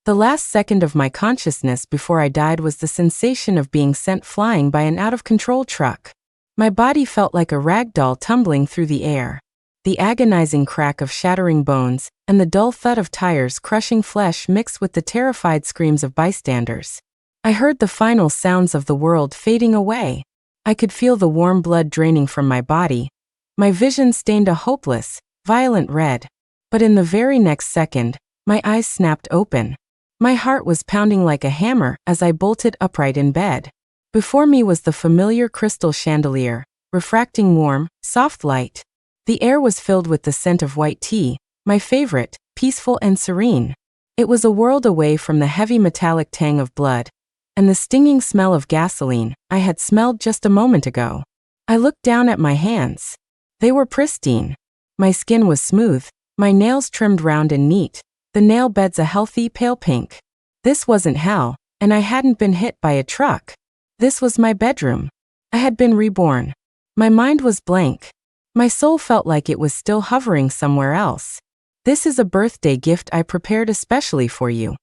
The last second of my consciousness before I died was the sensation of being sent flying by an out-of-control truck. My body felt like a rag doll tumbling through the air. The agonizing crack of shattering bones and the dull thud of tires crushing flesh mixed with the terrified screams of bystanders. I heard the final sounds of the world fading away. I could feel the warm blood draining from my body. My vision stained a hopeless, violent red. But in the very next second, my eyes snapped open. My heart was pounding like a hammer as I bolted upright in bed. Before me was the familiar crystal chandelier, refracting warm, soft light. The air was filled with the scent of white tea, my favorite, peaceful and serene. It was a world away from the heavy metallic tang of blood and the stinging smell of gasoline I had smelled just a moment ago. I looked down at my hands. They were pristine. My skin was smooth, my nails trimmed round and neat, the nail beds a healthy pale pink. This wasn't hell, and I hadn't been hit by a truck. This was my bedroom. I had been reborn. My mind was blank. My soul felt like it was still hovering somewhere else. This is a birthday gift I prepared especially for you.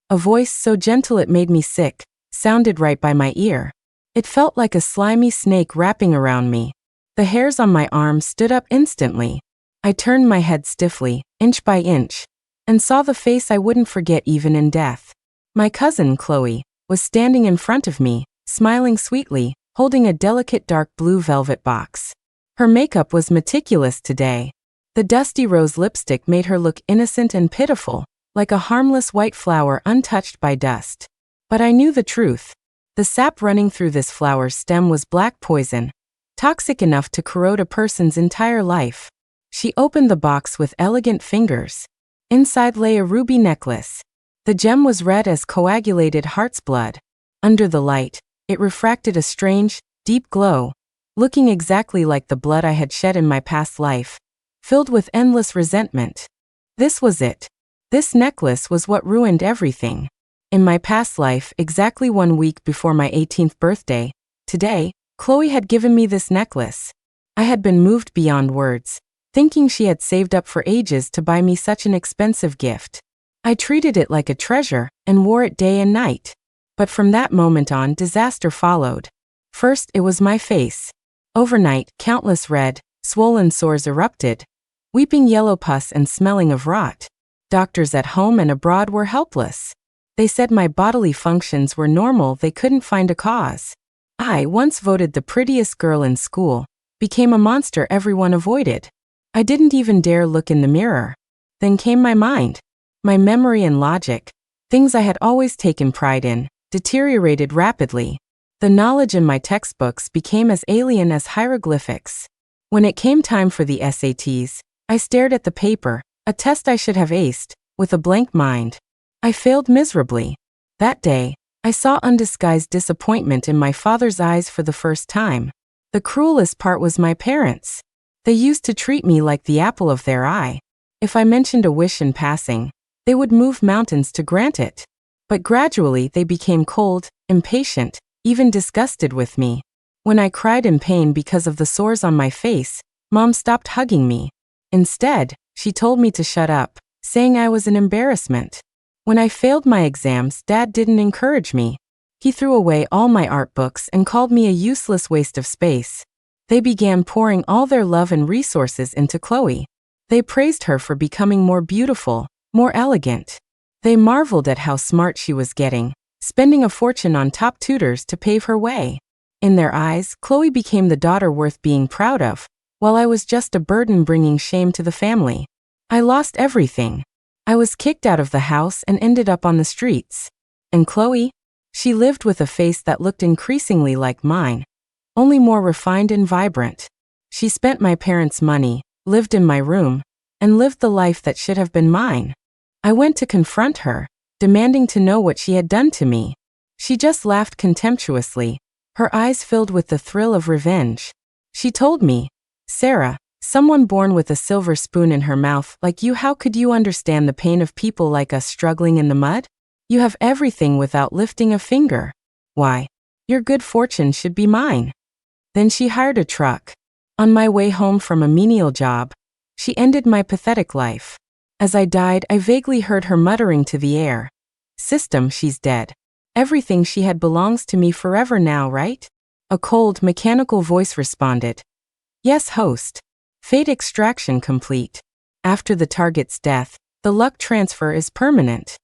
A voice so gentle it made me sick sounded right by my ear. It felt like a slimy snake wrapping around me. The hairs on my arms stood up instantly. I turned my head stiffly, inch by inch, and saw the face I wouldn't forget even in death. My cousin, Chloe, was standing in front of me, smiling sweetly, holding a delicate dark blue velvet box. Her makeup was meticulous today. The dusty rose lipstick made her look innocent and pitiful, like a harmless white flower untouched by dust. But I knew the truth. The sap running through this flower's stem was black poison, toxic enough to corrode a person's entire life. She opened the box with elegant fingers. Inside lay a ruby necklace. The gem was red as coagulated heart's blood. Under the light, it refracted a strange, deep glow, looking exactly like the blood I had shed in my past life, filled with endless resentment. This was it. This necklace was what ruined everything. In my past life, exactly 1 week before my 18th birthday, today, Chloe had given me this necklace. I had been moved beyond words, thinking she had saved up for ages to buy me such an expensive gift. I treated it like a treasure and wore it day and night. But from that moment on, disaster followed. First, it was my face. Overnight, countless red, swollen sores erupted, weeping yellow pus and smelling of rot. Doctors at home and abroad were helpless. They said my bodily functions were normal, they couldn't find a cause. I, once voted the prettiest girl in school, became a monster everyone avoided. I didn't even dare look in the mirror. Then came my mind. My memory and logic, things I had always taken pride in, deteriorated rapidly. The knowledge in my textbooks became as alien as hieroglyphics. When it came time for the SATs, I stared at the paper, a test I should have aced, with a blank mind. I failed miserably. That day, I saw undisguised disappointment in my father's eyes for the first time. The cruelest part was my parents. They used to treat me like the apple of their eye. If I mentioned a wish in passing, they would move mountains to grant it. But gradually they became cold, impatient, even disgusted with me. When I cried in pain because of the sores on my face, Mom stopped hugging me. Instead, she told me to shut up, saying I was an embarrassment. When I failed my exams, Dad didn't encourage me. He threw away all my art books and called me a useless waste of space. They began pouring all their love and resources into Chloe. They praised her for becoming more beautiful, more elegant. They marveled at how smart she was getting, spending a fortune on top tutors to pave her way. In their eyes, Chloe became the daughter worth being proud of, while I was just a burden bringing shame to the family. I lost everything. I was kicked out of the house and ended up on the streets. And Chloe? She lived with a face that looked increasingly like mine, only more refined and vibrant. She spent my parents' money, lived in my room, and lived the life that should have been mine. I went to confront her, demanding to know what she had done to me. She just laughed contemptuously, her eyes filled with the thrill of revenge. She told me, "Sarah, someone born with a silver spoon in her mouth like you, how could you understand the pain of people like us struggling in the mud? You have everything without lifting a finger. Why, your good fortune should be mine." Then she hired a truck. On my way home from a menial job, she ended my pathetic life. As I died, I vaguely heard her muttering to the air, System, she's dead. Everything she had belongs to me forever now, right? A cold, mechanical voice responded. Yes, host. Fate extraction complete. After the target's death, the luck transfer is permanent.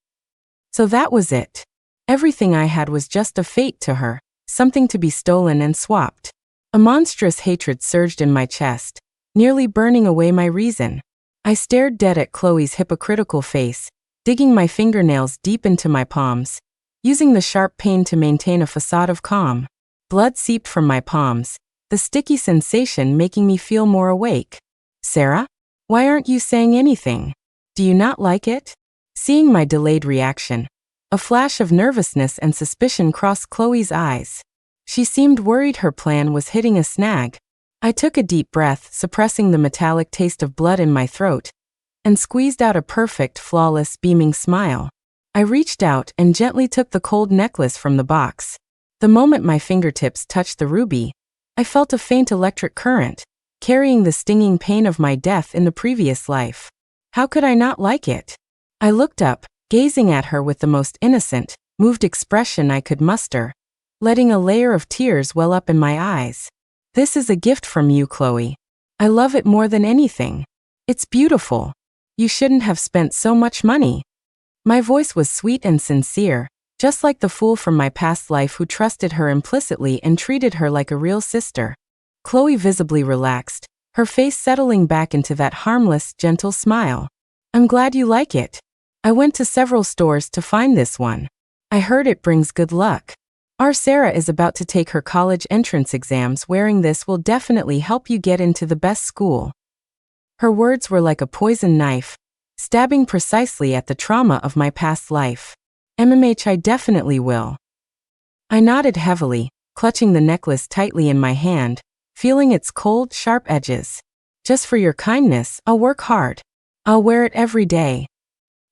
So that was it. Everything I had was just a fate to her, something to be stolen and swapped. A monstrous hatred surged in my chest, nearly burning away my reason. I stared dead at Chloe's hypocritical face, digging my fingernails deep into my palms, using the sharp pain to maintain a facade of calm. Blood seeped from my palms, the sticky sensation making me feel more awake. Sarah? Why aren't you saying anything? Do you not like it? Seeing my delayed reaction, a flash of nervousness and suspicion crossed Chloe's eyes. She seemed worried her plan was hitting a snag. I took a deep breath, suppressing the metallic taste of blood in my throat, and squeezed out a perfect, flawless, beaming smile. I reached out and gently took the cold necklace from the box. The moment my fingertips touched the ruby, I felt a faint electric current, carrying the stinging pain of my death in the previous life. How could I not like it? I looked up, gazing at her with the most innocent, moved expression I could muster, letting a layer of tears well up in my eyes. This is a gift from you, Chloe. I love it more than anything. It's beautiful. You shouldn't have spent so much money. My voice was sweet and sincere, just like the fool from my past life who trusted her implicitly and treated her like a real sister. Chloe visibly relaxed, her face settling back into that harmless, gentle smile. I'm glad you like it. I went to several stores to find this one. I heard it brings good luck. Our Sarah is about to take her college entrance exams. Wearing this will definitely help you get into the best school. Her words were like a poison knife, stabbing precisely at the trauma of my past life. I definitely will. I nodded heavily, clutching the necklace tightly in my hand, feeling its cold, sharp edges. Just for your kindness, I'll work hard. I'll wear it every day.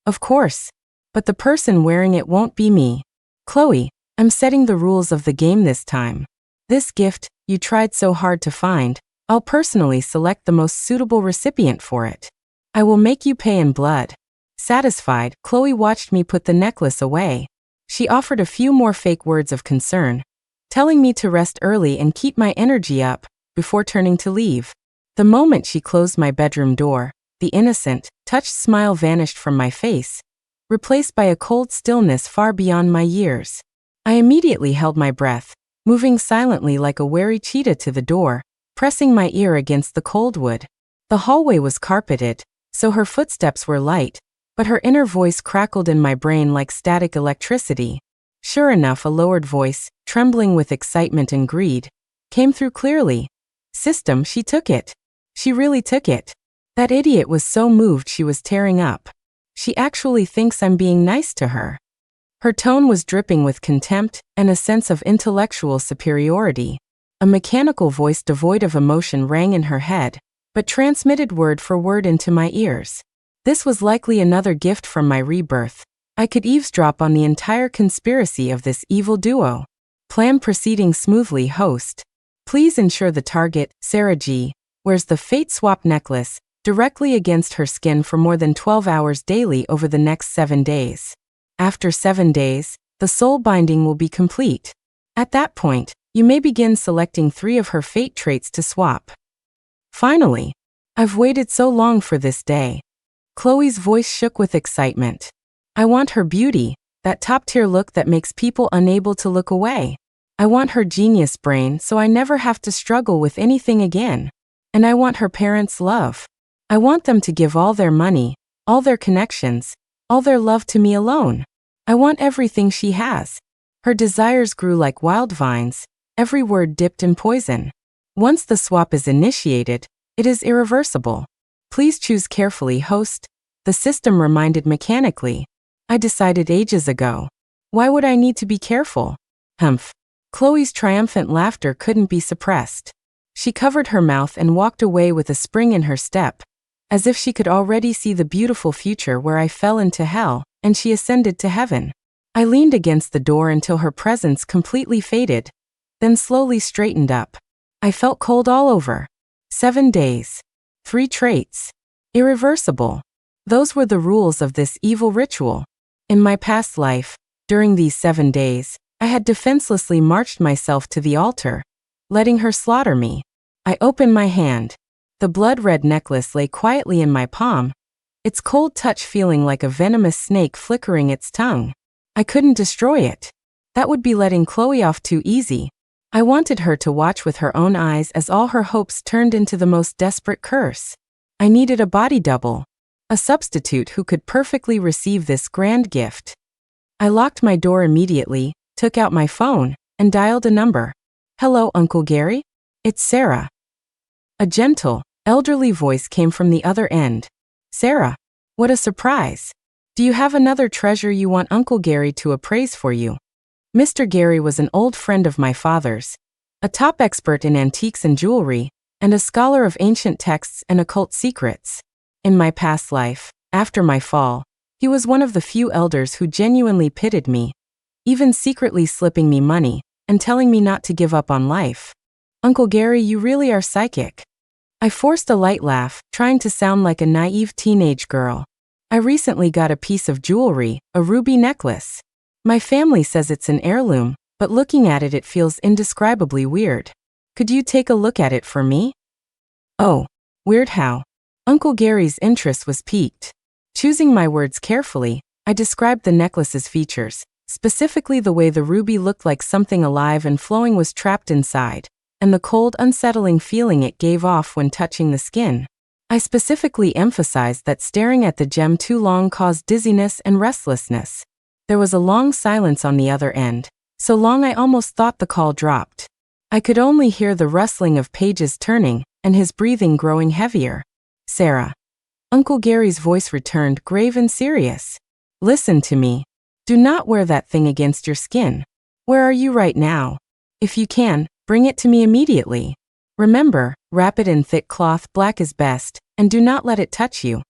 Of course. But the person wearing it won't be me. Chloe, I'm setting the rules of the game this time. This gift, you tried so hard to find, I'll personally select the most suitable recipient for it. I will make you pay in blood. Satisfied, Chloe watched me put the necklace away. She offered a few more fake words of concern, telling me to rest early and keep my energy up, before turning to leave. The moment she closed my bedroom door, the innocent, touched smile vanished from my face, replaced by a cold stillness far beyond my years. I immediately held my breath, moving silently like a wary cheetah to the door, pressing my ear against the cold wood. The hallway was carpeted, so her footsteps were light, but her inner voice crackled in my brain like static electricity. Sure enough, a lowered voice, trembling with excitement and greed, came through clearly. System, she took it. She really took it. That idiot was so moved she was tearing up. She actually thinks I'm being nice to her. Her tone was dripping with contempt and a sense of intellectual superiority. A mechanical voice devoid of emotion rang in her head, but transmitted word for word into my ears. This was likely another gift from my rebirth. I could eavesdrop on the entire conspiracy of this evil duo. Plan proceeding smoothly, host. Please ensure the target, Sarah G., wears the Fate Swap necklace directly against her skin for more than 12 hours daily over the next 7 days. After 7 days, the soul binding will be complete. At that point, you may begin selecting 3 of her fate traits to swap. Finally, I've waited so long for this day. Chloe's voice shook with excitement. I want her beauty, that top-tier look that makes people unable to look away. I want her genius brain so I never have to struggle with anything again. And I want her parents' love. I want them to give all their money, all their connections, all their love to me alone. I want everything she has. Her desires grew like wild vines, every word dipped in poison. Once the swap is initiated, it is irreversible. Please choose carefully, host, the system reminded mechanically. I decided ages ago. Why would I need to be careful? Humph. Chloe's triumphant laughter couldn't be suppressed. She covered her mouth and walked away with a spring in her step, as if she could already see the beautiful future where I fell into hell, and she ascended to heaven. I leaned against the door until her presence completely faded, then slowly straightened up. I felt cold all over. 7 days. 3 traits. Irreversible. Those were the rules of this evil ritual. In my past life, During these 7 days, I had defenselessly marched myself to the altar, letting her slaughter me. I opened my hand. The blood-red necklace lay quietly in my palm, its cold touch feeling like a venomous snake flickering its tongue. I couldn't destroy it. That would be letting Chloe off too easy. I wanted her to watch with her own eyes as all her hopes turned into the most desperate curse. I needed a body double, a substitute who could perfectly receive this grand gift. I locked my door immediately, took out my phone, and dialed a number. "Hello, Uncle Gary? It's Sarah." A gentle, elderly voice came from the other end. "Sarah, what a surprise. Do you have another treasure you want Uncle Gary to appraise for you?" Mr. Gary was an old friend of my father's, a top expert in antiques and jewelry, and a scholar of ancient texts and occult secrets. In my past life, after my fall, he was one of the few elders who genuinely pitied me, even secretly slipping me money and telling me not to give up on life. "Uncle Gary, you really are psychic." I forced a light laugh, trying to sound like a naive teenage girl. "I recently got a piece of jewelry, a ruby necklace. My family says it's an heirloom, but looking at it feels indescribably weird. Could you take a look at it for me?" "Oh, weird how?" Uncle Gary's interest was piqued. Choosing my words carefully, I described the necklace's features, specifically the way the ruby looked like something alive and flowing was trapped inside, and the cold, unsettling feeling it gave off when touching the skin. I specifically emphasized that staring at the gem too long caused dizziness and restlessness. There was a long silence on the other end, so long I almost thought the call dropped. I could only hear the rustling of pages turning and his breathing growing heavier. "Sarah." Uncle Gary's voice returned, grave and serious. "Listen to me. Do not wear that thing against your skin. Where are you right now? If you can, bring it to me immediately. Remember, wrap it in thick cloth, black is best, and do not let it touch you."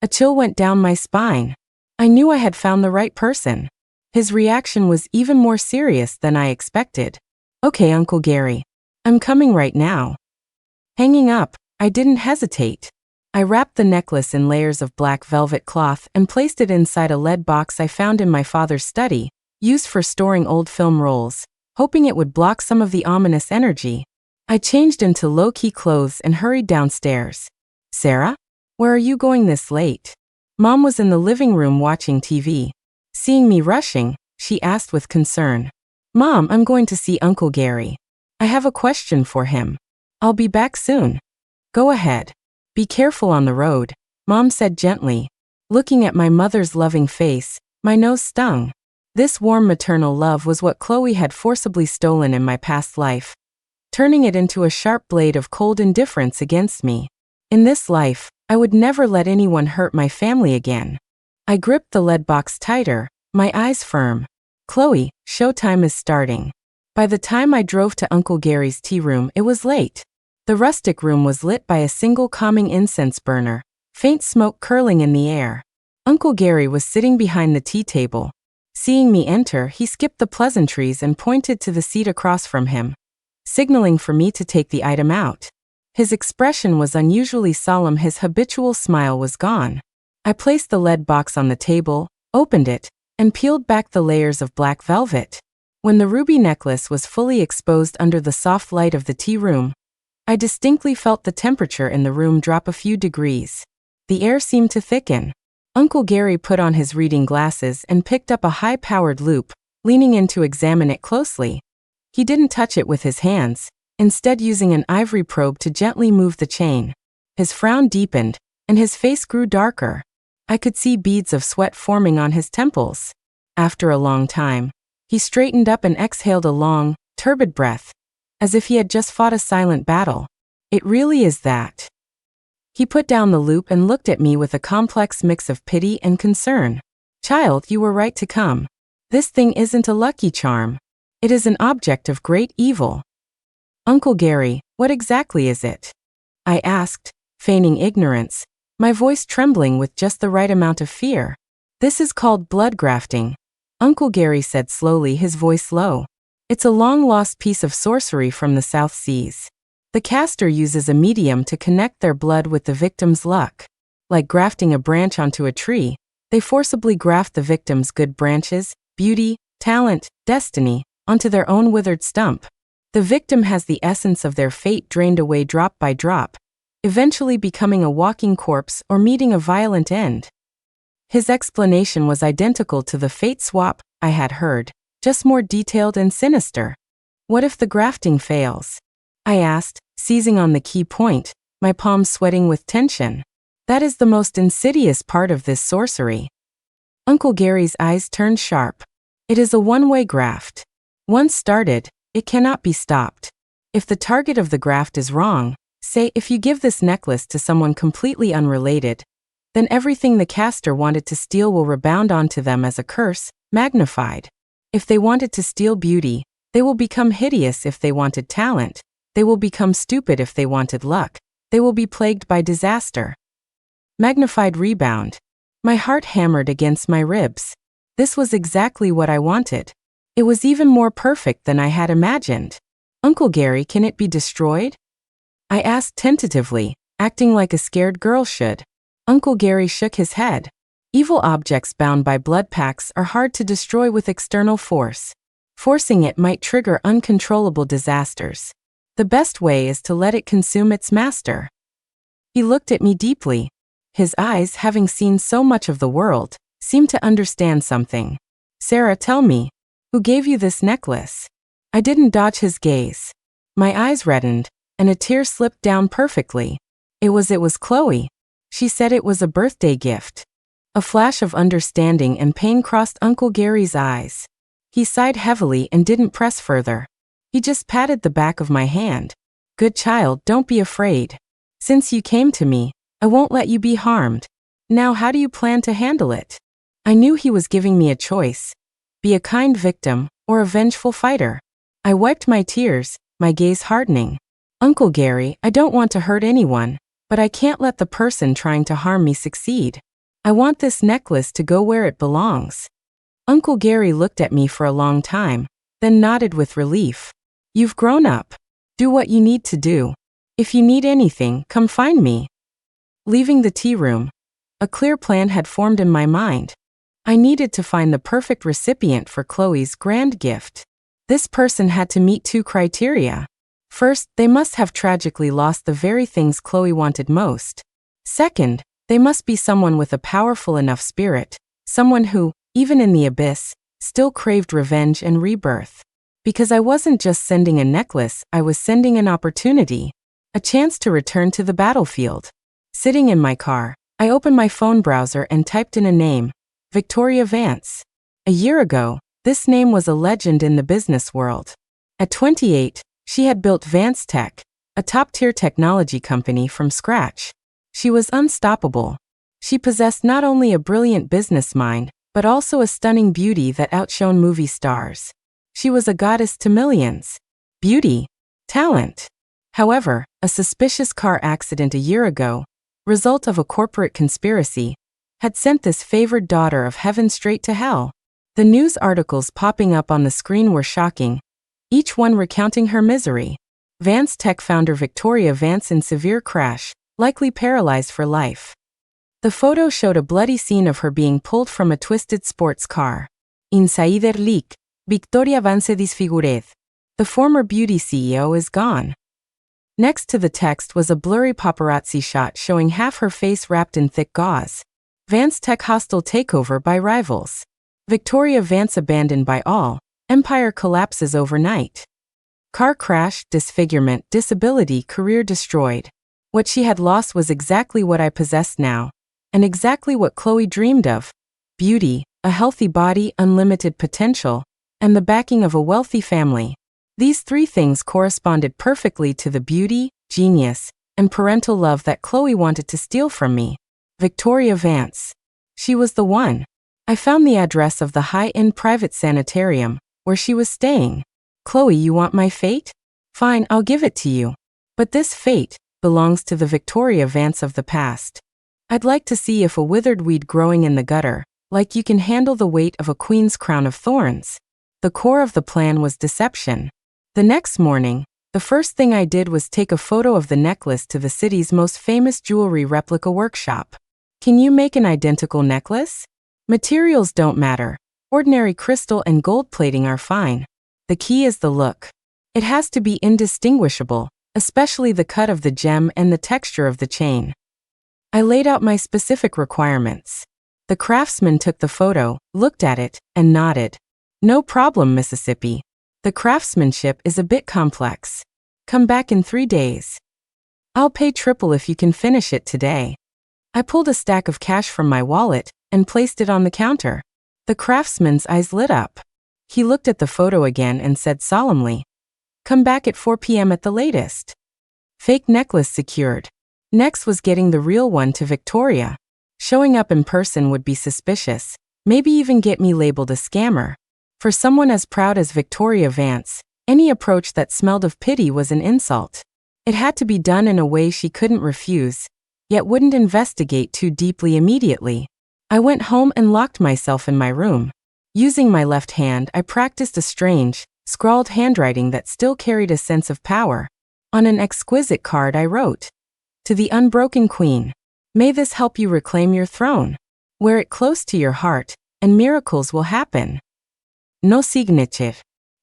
A chill went down my spine. I knew I had found the right person. His reaction was even more serious than I expected. "Okay, Uncle Gary. I'm coming right now." Hanging up, I didn't hesitate. I wrapped the necklace in layers of black velvet cloth and placed it inside a lead box I found in my father's study, used for storing old film rolls, hoping it would block some of the ominous energy. I changed into low-key clothes and hurried downstairs. "Sarah? Where are you going this late?" Mom was in the living room watching TV. Seeing me rushing, she asked with concern. "Mom, I'm going to see Uncle Gary. I have a question for him. I'll be back soon." "Go ahead. Be careful on the road," Mom said gently. Looking at my mother's loving face, my nose stung. This warm maternal love was what Chloe had forcibly stolen in my past life, turning it into a sharp blade of cold indifference against me. In this life, I would never let anyone hurt my family again. I gripped the lead box tighter, my eyes firm. "Chloe, showtime is starting." By the time I drove to Uncle Gary's tea room, it was late. The rustic room was lit by a single calming incense burner, faint smoke curling in the air. Uncle Gary was sitting behind the tea table. Seeing me enter, he skipped the pleasantries and pointed to the seat across from him, signaling for me to take the item out. His expression was unusually solemn, his habitual smile was gone. I placed the lead box on the table, opened it, and peeled back the layers of black velvet. When the ruby necklace was fully exposed under the soft light of the tea room, I distinctly felt the temperature in the room drop a few degrees. The air seemed to thicken. Uncle Gary put on his reading glasses and picked up a high-powered loupe, leaning in to examine it closely. He didn't touch it with his hands, instead using an ivory probe to gently move the chain. His frown deepened, and his face grew darker. I could see beads of sweat forming on his temples. After a long time, he straightened up and exhaled a long, turbid breath, as if he had just fought a silent battle. "It really is that." He put down the loupe and looked at me with a complex mix of pity and concern. "Child, you were right to come. This thing isn't a lucky charm. It is an object of great evil." "Uncle Gary, what exactly is it?" I asked, feigning ignorance, my voice trembling with just the right amount of fear. "This is called blood grafting," Uncle Gary said slowly, his voice low. "It's a long-lost piece of sorcery from the South Seas. The caster uses a medium to connect their blood with the victim's luck. Like grafting a branch onto a tree, they forcibly graft the victim's good branches beauty, talent, destiny, onto their own withered stump. The victim has the essence of their fate drained away drop by drop, eventually becoming a walking corpse or meeting a violent end. His explanation was identical to the fate swap I had heard, just more detailed and sinister. What if the grafting fails? I asked, seizing on the key point, my palms sweating with tension. That is the most insidious part of this sorcery. Uncle Gary's eyes turned sharp. It is a one-way graft. Once started, it cannot be stopped. If the target of the graft is wrong, say if you give this necklace to someone completely unrelated, then everything the caster wanted to steal will rebound onto them as a curse, magnified. If they wanted to steal beauty, they will become hideous. If they wanted talent, they will become stupid. If they wanted luck, they will be plagued by disaster. Magnified rebound. My heart hammered against my ribs. This was exactly what I wanted. It was even more perfect than I had imagined. Uncle Gary, can it be destroyed? I asked tentatively, acting like a scared girl should. Uncle Gary shook his head. Evil objects bound by blood pacts are hard to destroy with external force. Forcing it might trigger uncontrollable disasters. The best way is to let it consume its master. He looked at me deeply. His eyes, having seen so much of the world, seemed to understand something. Sarah, tell me, who gave you this necklace? I didn't dodge his gaze. My eyes reddened, and a tear slipped down perfectly. It was Chloe. She said it was a birthday gift. A flash of understanding and pain crossed Uncle Gary's eyes. He sighed heavily and didn't press further. He just patted the back of my hand. Good child, don't be afraid. Since you came to me, I won't let you be harmed. Now how do you plan to handle it? I knew he was giving me a choice. Be a kind victim, or a vengeful fighter. I wiped my tears, my gaze hardening. Uncle Gary, I don't want to hurt anyone, but I can't let the person trying to harm me succeed. I want this necklace to go where it belongs. Uncle Gary looked at me for a long time, then nodded with relief. You've grown up. Do what you need to do. If you need anything, come find me. Leaving the tea room, a clear plan had formed in my mind. I needed to find the perfect recipient for Chloe's grand gift. This person had to meet two criteria. First, they must have tragically lost the very things Chloe wanted most. Second, they must be someone with a powerful enough spirit, someone who, even in the abyss, still craved revenge and rebirth. Because I wasn't just sending a necklace, I was sending an opportunity, a chance to return to the battlefield. Sitting in my car, I opened my phone browser and typed in a name, Victoria Vance. A year ago, this name was a legend in the business world. At 28, she had built Vance Tech, a top-tier technology company from scratch. She was unstoppable. She possessed not only a brilliant business mind, but also a stunning beauty that outshone movie stars. She was a goddess to millions. Beauty. Talent. However, a suspicious car accident a year ago, result of a corporate conspiracy, had sent this favored daughter of heaven straight to hell. The news articles popping up on the screen were shocking, each one recounting her misery. Vance Tech founder Victoria Vance in severe crash, likely paralyzed for life. The photo showed a bloody scene of her being pulled from a twisted sports car. Insider leak, Victoria Vance disfigured. The former beauty CEO is gone. Next to the text was a blurry paparazzi shot showing half her face wrapped in thick gauze. Vance Tech hostile takeover by rivals. Victoria Vance abandoned by all, empire collapses overnight. Car crash, disfigurement, disability, career destroyed. What she had lost was exactly what I possessed now, and exactly what Chloe dreamed of. Beauty, a healthy body, unlimited potential, and the backing of a wealthy family. These three things corresponded perfectly to the beauty, genius, and parental love that Chloe wanted to steal from me. Victoria Vance. She was the one. I found the address of the high-end private sanitarium, where she was staying. Chloe, you want my fate? Fine, I'll give it to you. But this fate belongs to the Victoria Vance of the past. I'd like to see if a withered weed growing in the gutter, like you can handle the weight of a queen's crown of thorns. The core of the plan was deception. The next morning, the first thing I did was take a photo of the necklace to the city's most famous jewelry replica workshop. Can you make an identical necklace? Materials don't matter. Ordinary crystal and gold plating are fine. The key is the look. It has to be indistinguishable, especially the cut of the gem and the texture of the chain. I laid out my specific requirements. The craftsman took the photo, looked at it, and nodded. No problem, Mississippi. The craftsmanship is a bit complex. Come back in 3 days. I'll pay triple if you can finish it today. I pulled a stack of cash from my wallet and placed it on the counter. The craftsman's eyes lit up. He looked at the photo again and said solemnly, "Come back at 4 p.m. at the latest." Fake necklace secured. Next was getting the real one to Victoria. Showing up in person would be suspicious, maybe even get me labeled a scammer. For someone as proud as Victoria Vance, any approach that smelled of pity was an insult. It had to be done in a way she couldn't refuse, yet wouldn't investigate too deeply immediately. I went home and locked myself in my room. Using my left hand, I practiced a strange, scrawled handwriting that still carried a sense of power. On an exquisite card I wrote, "To the unbroken queen. May this help you reclaim your throne. Wear it close to your heart, and miracles will happen." No signature.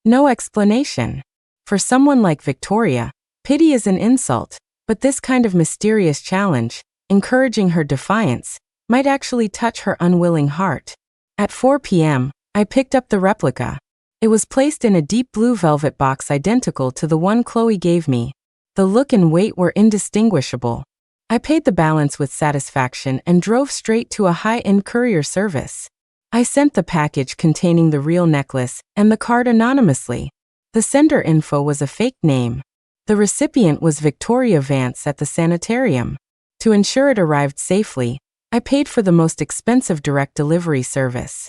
No explanation. For someone like Victoria, pity is an insult, but this kind of mysterious challenge, encouraging her defiance, might actually touch her unwilling heart. At 4 p.m., I picked up the replica. It was placed in a deep blue velvet box identical to the one Chloe gave me. The look and weight were indistinguishable. I paid the balance with satisfaction and drove straight to a high-end courier service. I sent the package containing the real necklace and the card anonymously. The sender info was a fake name. The recipient was Victoria Vance at the sanitarium. To ensure it arrived safely, I paid for the most expensive direct delivery service.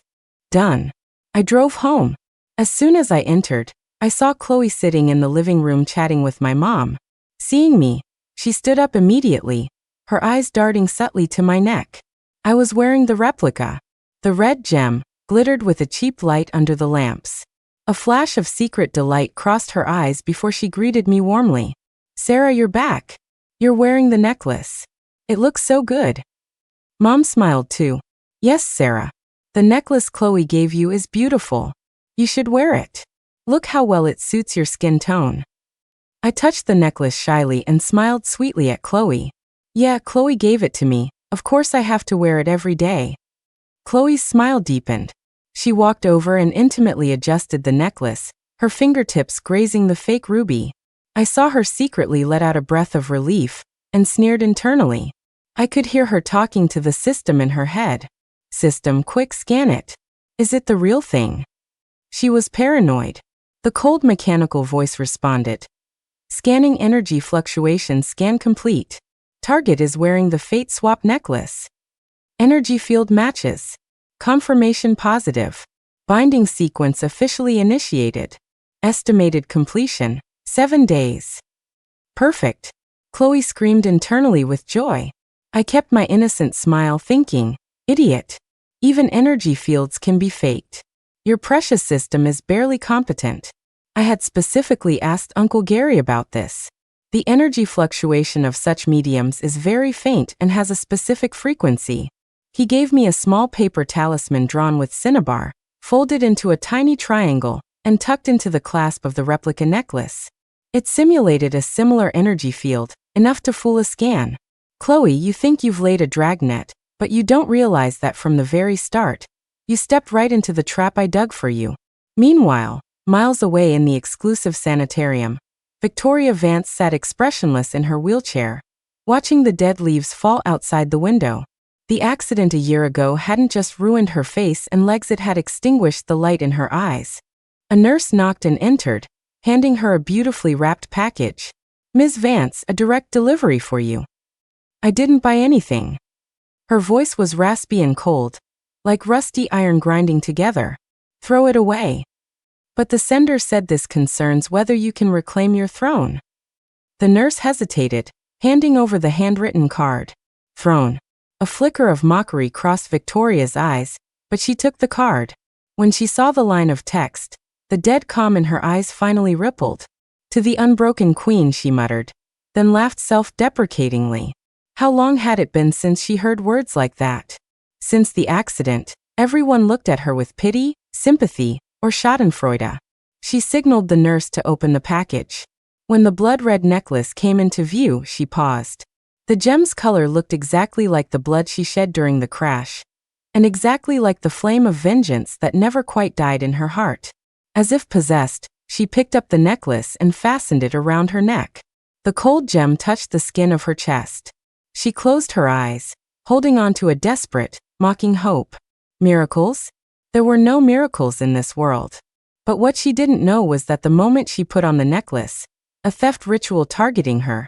Done. I drove home. As soon as I entered, I saw Chloe sitting in the living room chatting with my mom. Seeing me, she stood up immediately, her eyes darting subtly to my neck. I was wearing the replica. The red gem glittered with a cheap light under the lamps. A flash of secret delight crossed her eyes before she greeted me warmly. "Sarah, you're back. You're wearing the necklace. It looks so good." Mom smiled too. "Yes, Sarah. The necklace Chloe gave you is beautiful. You should wear it. Look how well it suits your skin tone." I touched the necklace shyly and smiled sweetly at Chloe. "Yeah, Chloe gave it to me. Of course I have to wear it every day." Chloe's smile deepened. She walked over and intimately adjusted the necklace, her fingertips grazing the fake ruby. I saw her secretly let out a breath of relief and sneered internally. I could hear her talking to the system in her head. "System, quick, scan it. Is it the real thing?" She was paranoid. The cold mechanical voice responded. "Scanning energy fluctuations, scan complete. Target is wearing the fate swap necklace. Energy field matches. Confirmation positive. Binding sequence officially initiated. Estimated completion, 7 days. Perfect." Chloe screamed internally with joy. I kept my innocent smile thinking, "Idiot. Even energy fields can be faked. Your precious system is barely competent." I had specifically asked Uncle Gary about this. The energy fluctuation of such mediums is very faint and has a specific frequency. He gave me a small paper talisman drawn with cinnabar, folded into a tiny triangle, and tucked into the clasp of the replica necklace. It simulated a similar energy field, enough to fool a scan. "Chloe, you think you've laid a dragnet, but you don't realize that from the very start, you stepped right into the trap I dug for you." Meanwhile, miles away in the exclusive sanitarium, Victoria Vance sat expressionless in her wheelchair, watching the dead leaves fall outside the window. The accident a year ago hadn't just ruined her face and legs, it had extinguished the light in her eyes. A nurse knocked and entered, handing her a beautifully wrapped package. "Ms. Vance, a direct delivery for you." I didn't buy anything. Her voice was raspy and cold, like rusty iron grinding together. "Throw it away." "But the sender said this concerns whether you can reclaim your throne." The nurse hesitated, handing over the handwritten card. "Throne." A flicker of mockery crossed Victoria's eyes, but she took the card. When she saw the line of text, the dead calm in her eyes finally rippled. "To the unbroken queen," she muttered, then laughed self-deprecatingly. How long had it been since she heard words like that? Since the accident, everyone looked at her with pity, sympathy, or schadenfreude. She signaled the nurse to open the package. When the blood-red necklace came into view, she paused. The gem's color looked exactly like the blood she shed during the crash, and exactly like the flame of vengeance that never quite died in her heart. As if possessed, she picked up the necklace and fastened it around her neck. The cold gem touched the skin of her chest. She closed her eyes, holding on to a desperate, mocking hope. Miracles? There were no miracles in this world. But what she didn't know was that the moment she put on the necklace, a theft ritual targeting her,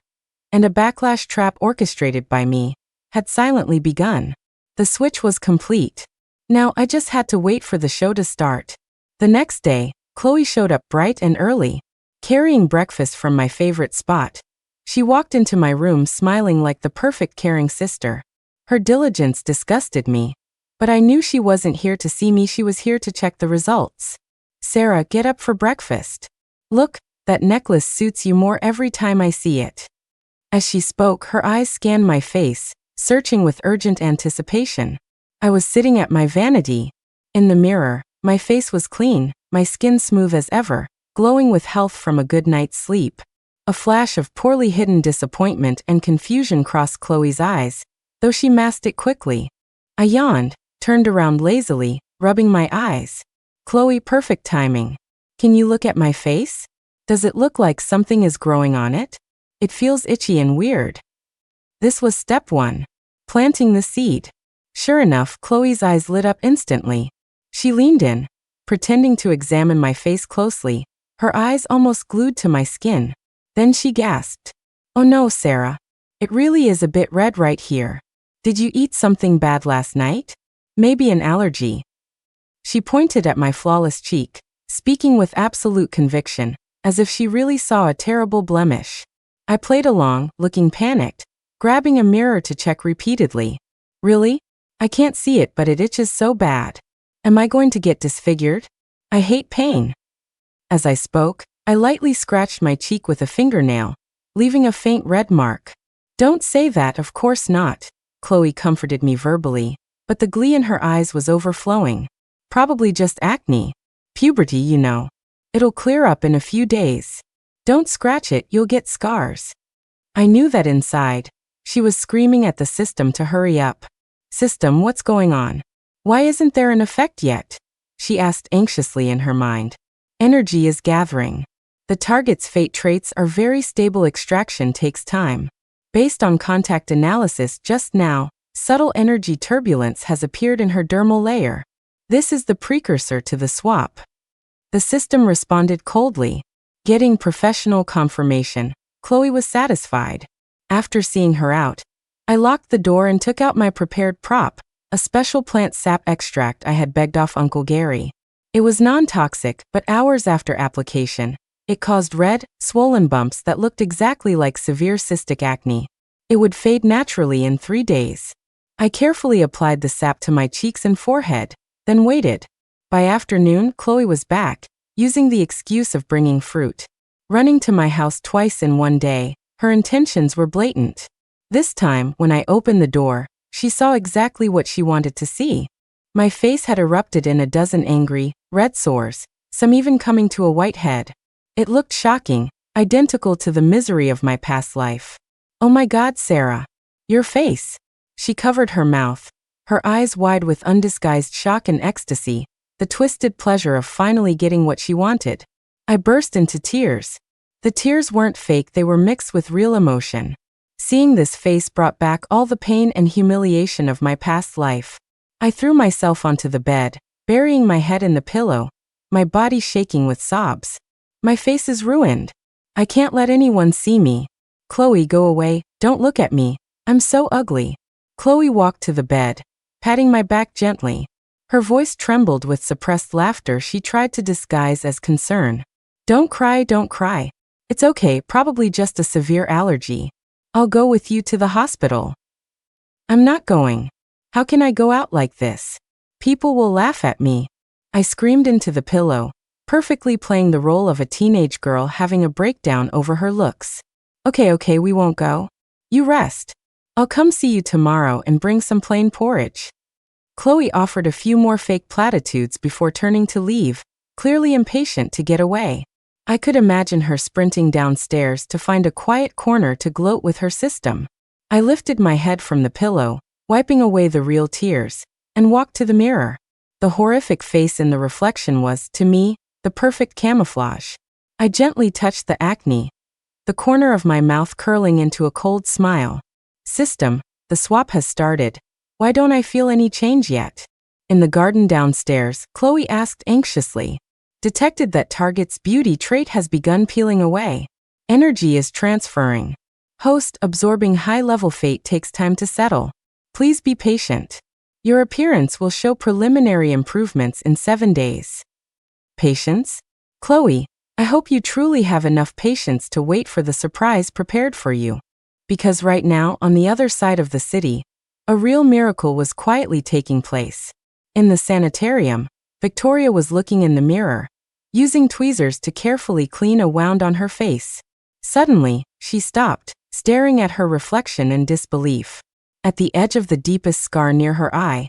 and a backlash trap orchestrated by me, had silently begun. The switch was complete. Now I just had to wait for the show to start. The next day, Chloe showed up bright and early, carrying breakfast from my favorite spot. She walked into my room smiling like the perfect caring sister. Her diligence disgusted me, but I knew she wasn't here to see me, she was here to check the results. Sarah, get up for breakfast. Look, that necklace suits you more every time I see it. As she spoke, her eyes scanned my face, searching with urgent anticipation. I was sitting at my vanity. In the mirror, my face was clean, my skin smooth as ever, glowing with health from a good night's sleep. A flash of poorly hidden disappointment and confusion crossed Chloe's eyes, though she masked it quickly. I yawned, turned around lazily, rubbing my eyes. Chloe, perfect timing. Can you look at my face? Does it look like something is growing on it? It feels itchy and weird. This was step 1. Planting the seed. Sure enough, Chloe's eyes lit up instantly. She leaned in, pretending to examine my face closely, her eyes almost glued to my skin. Then she gasped. Oh no, Sarah. It really is a bit red right here. Did you eat something bad last night? Maybe an allergy. She pointed at my flawless cheek, speaking with absolute conviction, as if she really saw a terrible blemish. I played along, looking panicked, grabbing a mirror to check repeatedly. Really? I can't see it, but it itches so bad. Am I going to get disfigured? I hate pain. As I spoke, I lightly scratched my cheek with a fingernail, leaving a faint red mark. Don't say that, of course not. Chloe comforted me verbally, but the glee in her eyes was overflowing. Probably just acne. Puberty, you know. It'll clear up in a few days. Don't scratch it, you'll get scars. I knew that inside. She was screaming at the system to hurry up. System, what's going on? Why isn't there an effect yet? She asked anxiously in her mind. Energy is gathering. The target's fate traits are very stable, extraction takes time. Based on contact analysis just now, subtle energy turbulence has appeared in her dermal layer. This is the precursor to the swap. The system responded coldly. Getting professional confirmation, Chloe was satisfied. After seeing her out, I locked the door and took out my prepared prop, a special plant sap extract I had begged off Uncle Gary. It was non-toxic, but hours after application, it caused red, swollen bumps that looked exactly like severe cystic acne. It would fade naturally in 3 days. I carefully applied the sap to my cheeks and forehead, then waited. By afternoon, Chloe was back, using the excuse of bringing fruit. Running to my house twice in 1 day, her intentions were blatant. This time, when I opened the door, she saw exactly what she wanted to see. My face had erupted in a dozen angry, red sores, some even coming to a white head. It looked shocking, identical to the misery of my past life. Oh my God, Sarah. Your face. She covered her mouth, her eyes wide with undisguised shock and ecstasy, the twisted pleasure of finally getting what she wanted. I burst into tears. The tears weren't fake, they were mixed with real emotion. Seeing this face brought back all the pain and humiliation of my past life. I threw myself onto the bed, burying my head in the pillow, my body shaking with sobs. My face is ruined. I can't let anyone see me. Chloe, go away, don't look at me. I'm so ugly. Chloe walked to the bed, patting my back gently. Her voice trembled with suppressed laughter she tried to disguise as concern. Don't cry, don't cry. It's okay, probably just a severe allergy. I'll go with you to the hospital. I'm not going. How can I go out like this? People will laugh at me. I screamed into the pillow, perfectly playing the role of a teenage girl having a breakdown over her looks. Okay, we won't go. You rest. I'll come see you tomorrow and bring some plain porridge. Chloe offered a few more fake platitudes before turning to leave, clearly impatient to get away. I could imagine her sprinting downstairs to find a quiet corner to gloat with her system. I lifted my head from the pillow, wiping away the real tears, and walked to the mirror. The horrific face in the reflection was, to me, the perfect camouflage. I gently touched the acne, the corner of my mouth curling into a cold smile. System, the swap has started. Why don't I feel any change yet? In the garden downstairs, Chloe asked anxiously. Detected that target's beauty trait has begun peeling away. Energy is transferring. Host, absorbing high-level fate takes time to settle. Please be patient. Your appearance will show preliminary improvements in 7 days. Patience? Chloe, I hope you truly have enough patience to wait for the surprise prepared for you. Because right now, on the other side of the city, a real miracle was quietly taking place. In the sanitarium, Victoria was looking in the mirror, using tweezers to carefully clean a wound on her face. Suddenly, she stopped, staring at her reflection in disbelief. At the edge of the deepest scar near her eye,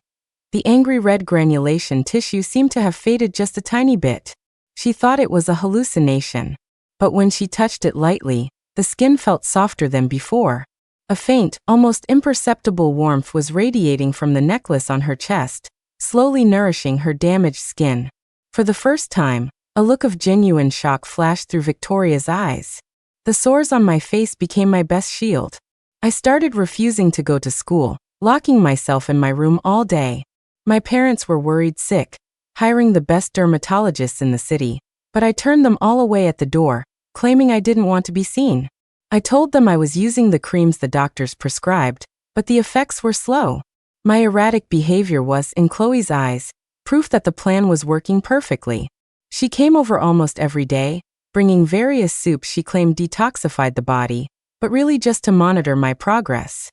the angry red granulation tissue seemed to have faded just a tiny bit. She thought it was a hallucination. But when she touched it lightly, the skin felt softer than before. A faint, almost imperceptible warmth was radiating from the necklace on her chest, slowly nourishing her damaged skin. For the first time, a look of genuine shock flashed through Victoria's eyes. The sores on my face became my best shield. I started refusing to go to school, locking myself in my room all day. My parents were worried sick, hiring the best dermatologists in the city, but I turned them all away at the door, claiming I didn't want to be seen. I told them I was using the creams the doctors prescribed, but the effects were slow. My erratic behavior was, in Chloe's eyes, proof that the plan was working perfectly. She came over almost every day, bringing various soups she claimed detoxified the body, but really just to monitor my progress.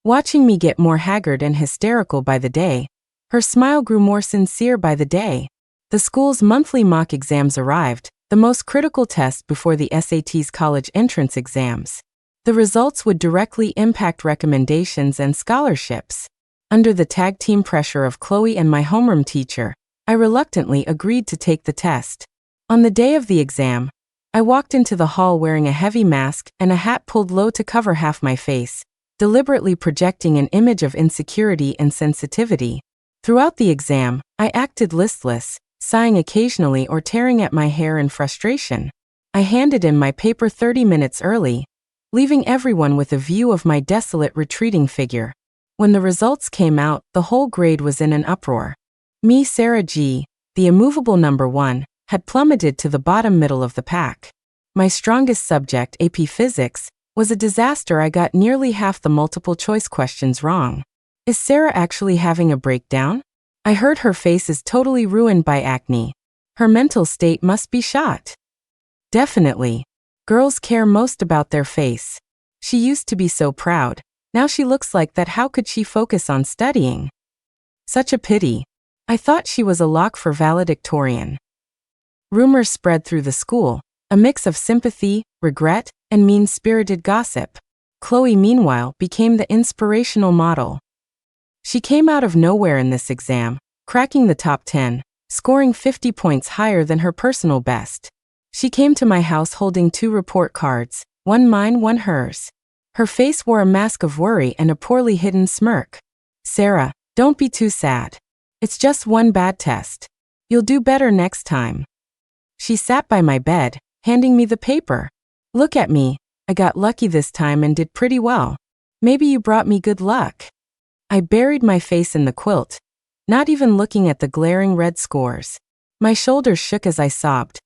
Watching me get more haggard and hysterical by the day, her smile grew more sincere by the day. The school's monthly mock exams arrived, the most critical test before the SAT's college entrance exams. The results would directly impact recommendations and scholarships. Under the tag team pressure of Chloe and my homeroom teacher, I reluctantly agreed to take the test. On the day of the exam, I walked into the hall wearing a heavy mask and a hat pulled low to cover half my face, deliberately projecting an image of insecurity and sensitivity. Throughout the exam, I acted listless, sighing occasionally or tearing at my hair in frustration. I handed in my paper 30 minutes early, leaving everyone with a view of my desolate retreating figure. When the results came out, the whole grade was in an uproar. Me, Sarah G., the immovable number 1, had plummeted to the bottom middle of the pack. My strongest subject, AP Physics, was a disaster. I got nearly half the multiple choice questions wrong. Is Sarah actually having a breakdown? I heard her face is totally ruined by acne. Her mental state must be shot. Definitely. Girls care most about their face. She used to be so proud. Now she looks like that. How could she focus on studying? Such a pity. I thought she was a lock for valedictorian. Rumors spread through the school, a mix of sympathy, regret, and mean-spirited gossip. Chloe, meanwhile, became the inspirational model. She came out of nowhere in this exam, cracking the top 10, scoring 50 points higher than her personal best. She came to my house holding 2 report cards, one mine, one hers. Her face wore a mask of worry and a poorly hidden smirk. Sarah, don't be too sad. It's just one bad test. You'll do better next time. She sat by my bed, handing me the paper. Look at me. I got lucky this time and did pretty well. Maybe you brought me good luck. I buried my face in the quilt, not even looking at the glaring red scores. My shoulders shook as I sobbed.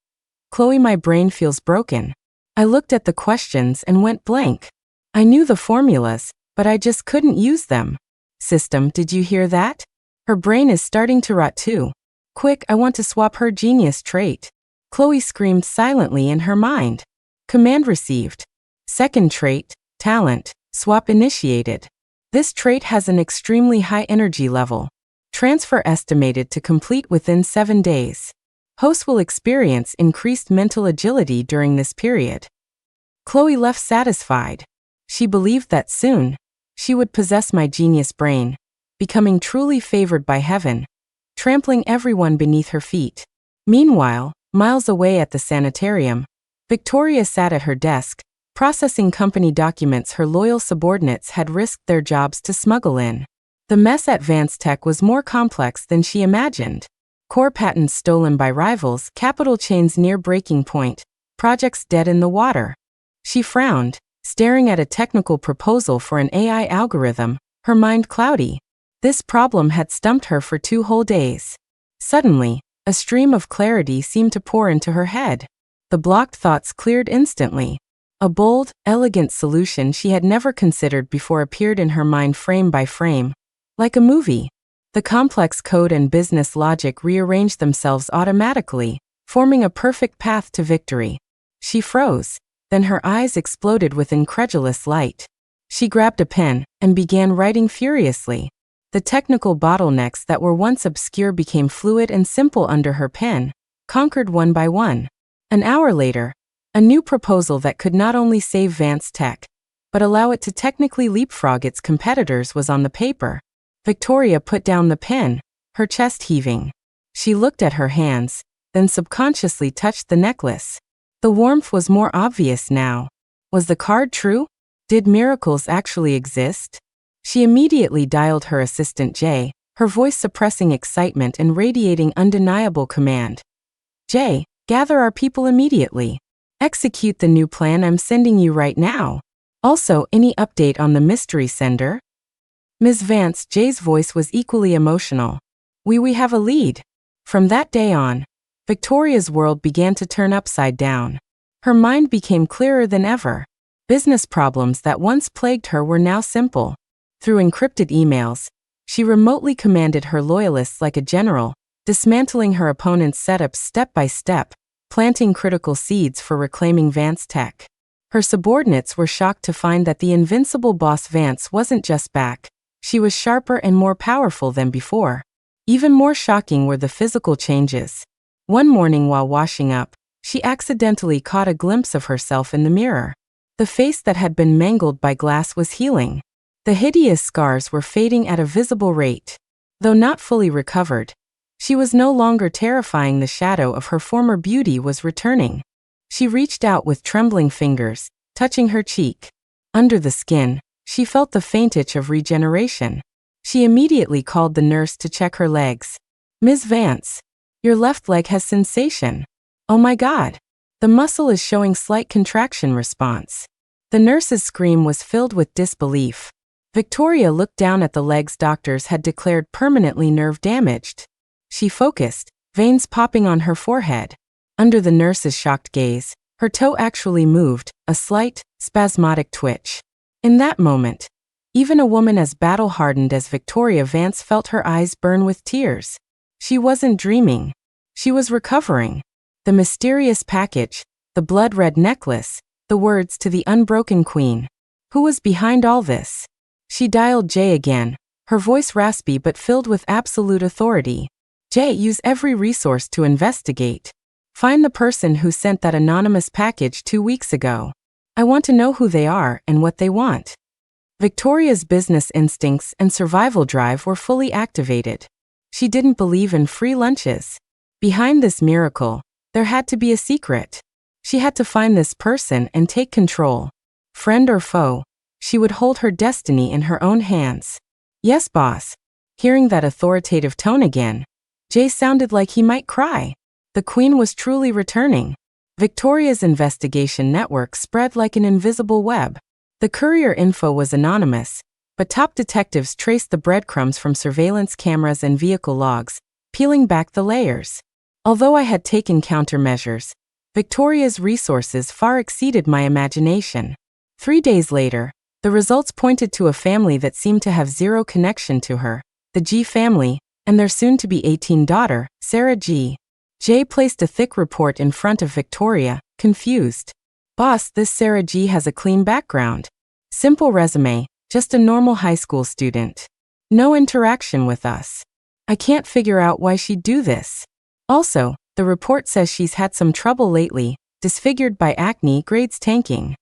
Chloe, my brain feels broken. I looked at the questions and went blank. I knew the formulas, but I just couldn't use them. System, did you hear that? Her brain is starting to rot too. Quick, I want to swap her genius trait. Chloe screamed silently in her mind. Command received. Second trait, talent, swap initiated. This trait has an extremely high energy level. Transfer estimated to complete within 7 days. Host will experience increased mental agility during this period. Chloe left satisfied. She believed that soon, she would possess my genius brain. becoming truly favored by heaven, trampling everyone beneath her feet. Meanwhile, miles away at the sanitarium, Victoria sat at her desk, processing company documents her loyal subordinates had risked their jobs to smuggle in. The mess at Vance Tech was more complex than she imagined. Core patents stolen by rivals, capital chains near breaking point, projects dead in the water. She frowned, staring at a technical proposal for an AI algorithm, her mind cloudy. This problem had stumped her for 2 whole days. Suddenly, a stream of clarity seemed to pour into her head. The blocked thoughts cleared instantly. A bold, elegant solution she had never considered before appeared in her mind frame by frame, like a movie. The complex code and business logic rearranged themselves automatically, forming a perfect path to victory. She froze, then her eyes exploded with incredulous light. She grabbed a pen and began writing furiously. The technical bottlenecks that were once obscure became fluid and simple under her pen, conquered one by one. An hour later, a new proposal that could not only save Vance Tech, but allow it to technically leapfrog its competitors was on the paper. Victoria put down the pen, her chest heaving. She looked at her hands, then subconsciously touched the necklace. The warmth was more obvious now. Was the card true? Did miracles actually exist? She immediately dialed her assistant Jay, her voice suppressing excitement and radiating undeniable command. Jay, gather our people immediately. Execute the new plan I'm sending you right now. Also, any update on the mystery sender? Ms. Vance, Jay's voice was equally emotional. We have a lead. From that day on, Victoria's world began to turn upside down. Her mind became clearer than ever. Business problems that once plagued her were now simple. Through encrypted emails, she remotely commanded her loyalists like a general, dismantling her opponent's setups step by step, planting critical seeds for reclaiming Vance Tech. Her subordinates were shocked to find that the invincible boss Vance wasn't just back, she was sharper and more powerful than before. Even more shocking were the physical changes. One morning while washing up, she accidentally caught a glimpse of herself in the mirror. The face that had been mangled by glass was healing. The hideous scars were fading at a visible rate. Though not fully recovered, she was no longer terrifying. The shadow of her former beauty was returning. She reached out with trembling fingers, touching her cheek. Under the skin, she felt the faint itch of regeneration. She immediately called the nurse to check her legs. Ms. Vance, your left leg has sensation. Oh my God. The muscle is showing slight contraction response. The nurse's scream was filled with disbelief. Victoria looked down at the legs doctors had declared permanently nerve damaged. She focused, veins popping on her forehead. Under the nurse's shocked gaze, her toe actually moved, a slight, spasmodic twitch. In that moment, even a woman as battle-hardened as Victoria Vance felt her eyes burn with tears. She wasn't dreaming. She was recovering. The mysterious package, the blood-red necklace, the words to the unbroken queen. Who was behind all this? She dialed Jay again, her voice raspy but filled with absolute authority. Jay, use every resource to investigate. Find the person who sent that anonymous package 2 weeks ago. I want to know who they are and what they want. Victoria's business instincts and survival drive were fully activated. She didn't believe in free lunches. Behind this miracle, there had to be a secret. She had to find this person and take control. Friend or foe, she would hold her destiny in her own hands. Yes, boss. Hearing that authoritative tone again, Jay sounded like he might cry. The queen was truly returning. Victoria's investigation network spread like an invisible web. The courier info was anonymous, but top detectives traced the breadcrumbs from surveillance cameras and vehicle logs, peeling back the layers. Although I had taken countermeasures, Victoria's resources far exceeded my imagination. 3 days later, the results pointed to a family that seemed to have zero connection to her, the G family, and their soon-to-be 18 daughter, Sarah G. Jay placed a thick report in front of Victoria, confused. Boss, this Sarah G has a clean background. Simple resume, just a normal high school student. No interaction with us. I can't figure out why she'd do this. Also, the report says she's had some trouble lately, disfigured by acne, grades tanking.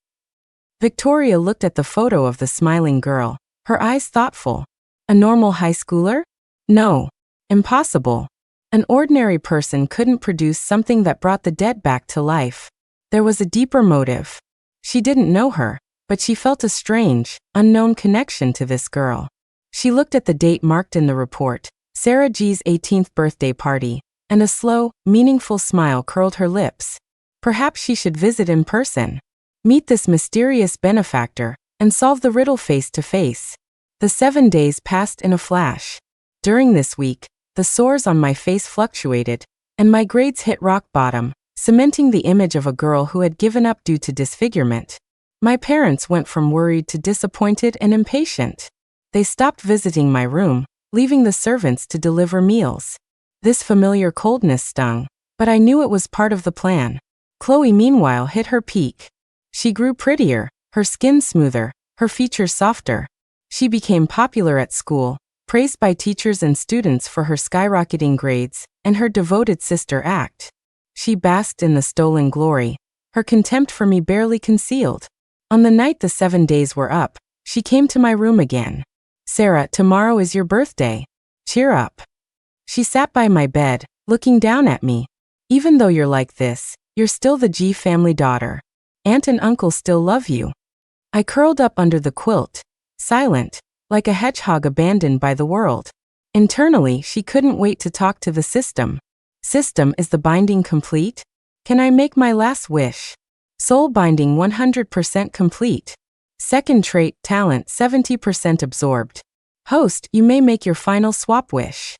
Victoria looked at the photo of the smiling girl, her eyes thoughtful. A normal high schooler? No. Impossible. An ordinary person couldn't produce something that brought the dead back to life. There was a deeper motive. She didn't know her, but she felt a strange, unknown connection to this girl. She looked at the date marked in the report, Sarah G's 18th birthday party, and a slow, meaningful smile curled her lips. Perhaps she should visit in person. Meet this mysterious benefactor, and solve the riddle face to face. The 7 days passed in a flash. During this week, the sores on my face fluctuated, and my grades hit rock bottom, cementing the image of a girl who had given up due to disfigurement. My parents went from worried to disappointed and impatient. They stopped visiting my room, leaving the servants to deliver meals. This familiar coldness stung, but I knew it was part of the plan. Chloe meanwhile hit her peak. She grew prettier, her skin smoother, her features softer. She became popular at school, praised by teachers and students for her skyrocketing grades and her devoted sister act. She basked in the stolen glory, her contempt for me barely concealed. On the night the 7 days were up, she came to my room again. "Sarah, tomorrow is your birthday. Cheer up." She sat by my bed, looking down at me. "Even though you're like this, you're still the G family daughter. Aunt and uncle still love you." I curled up under the quilt, silent, like a hedgehog abandoned by the world. Internally, she couldn't wait to talk to the system. "System, is the binding complete? Can I make my last wish?" "Soul binding 100% complete. Second trait, talent 70% absorbed. Host, you may make your final swap wish."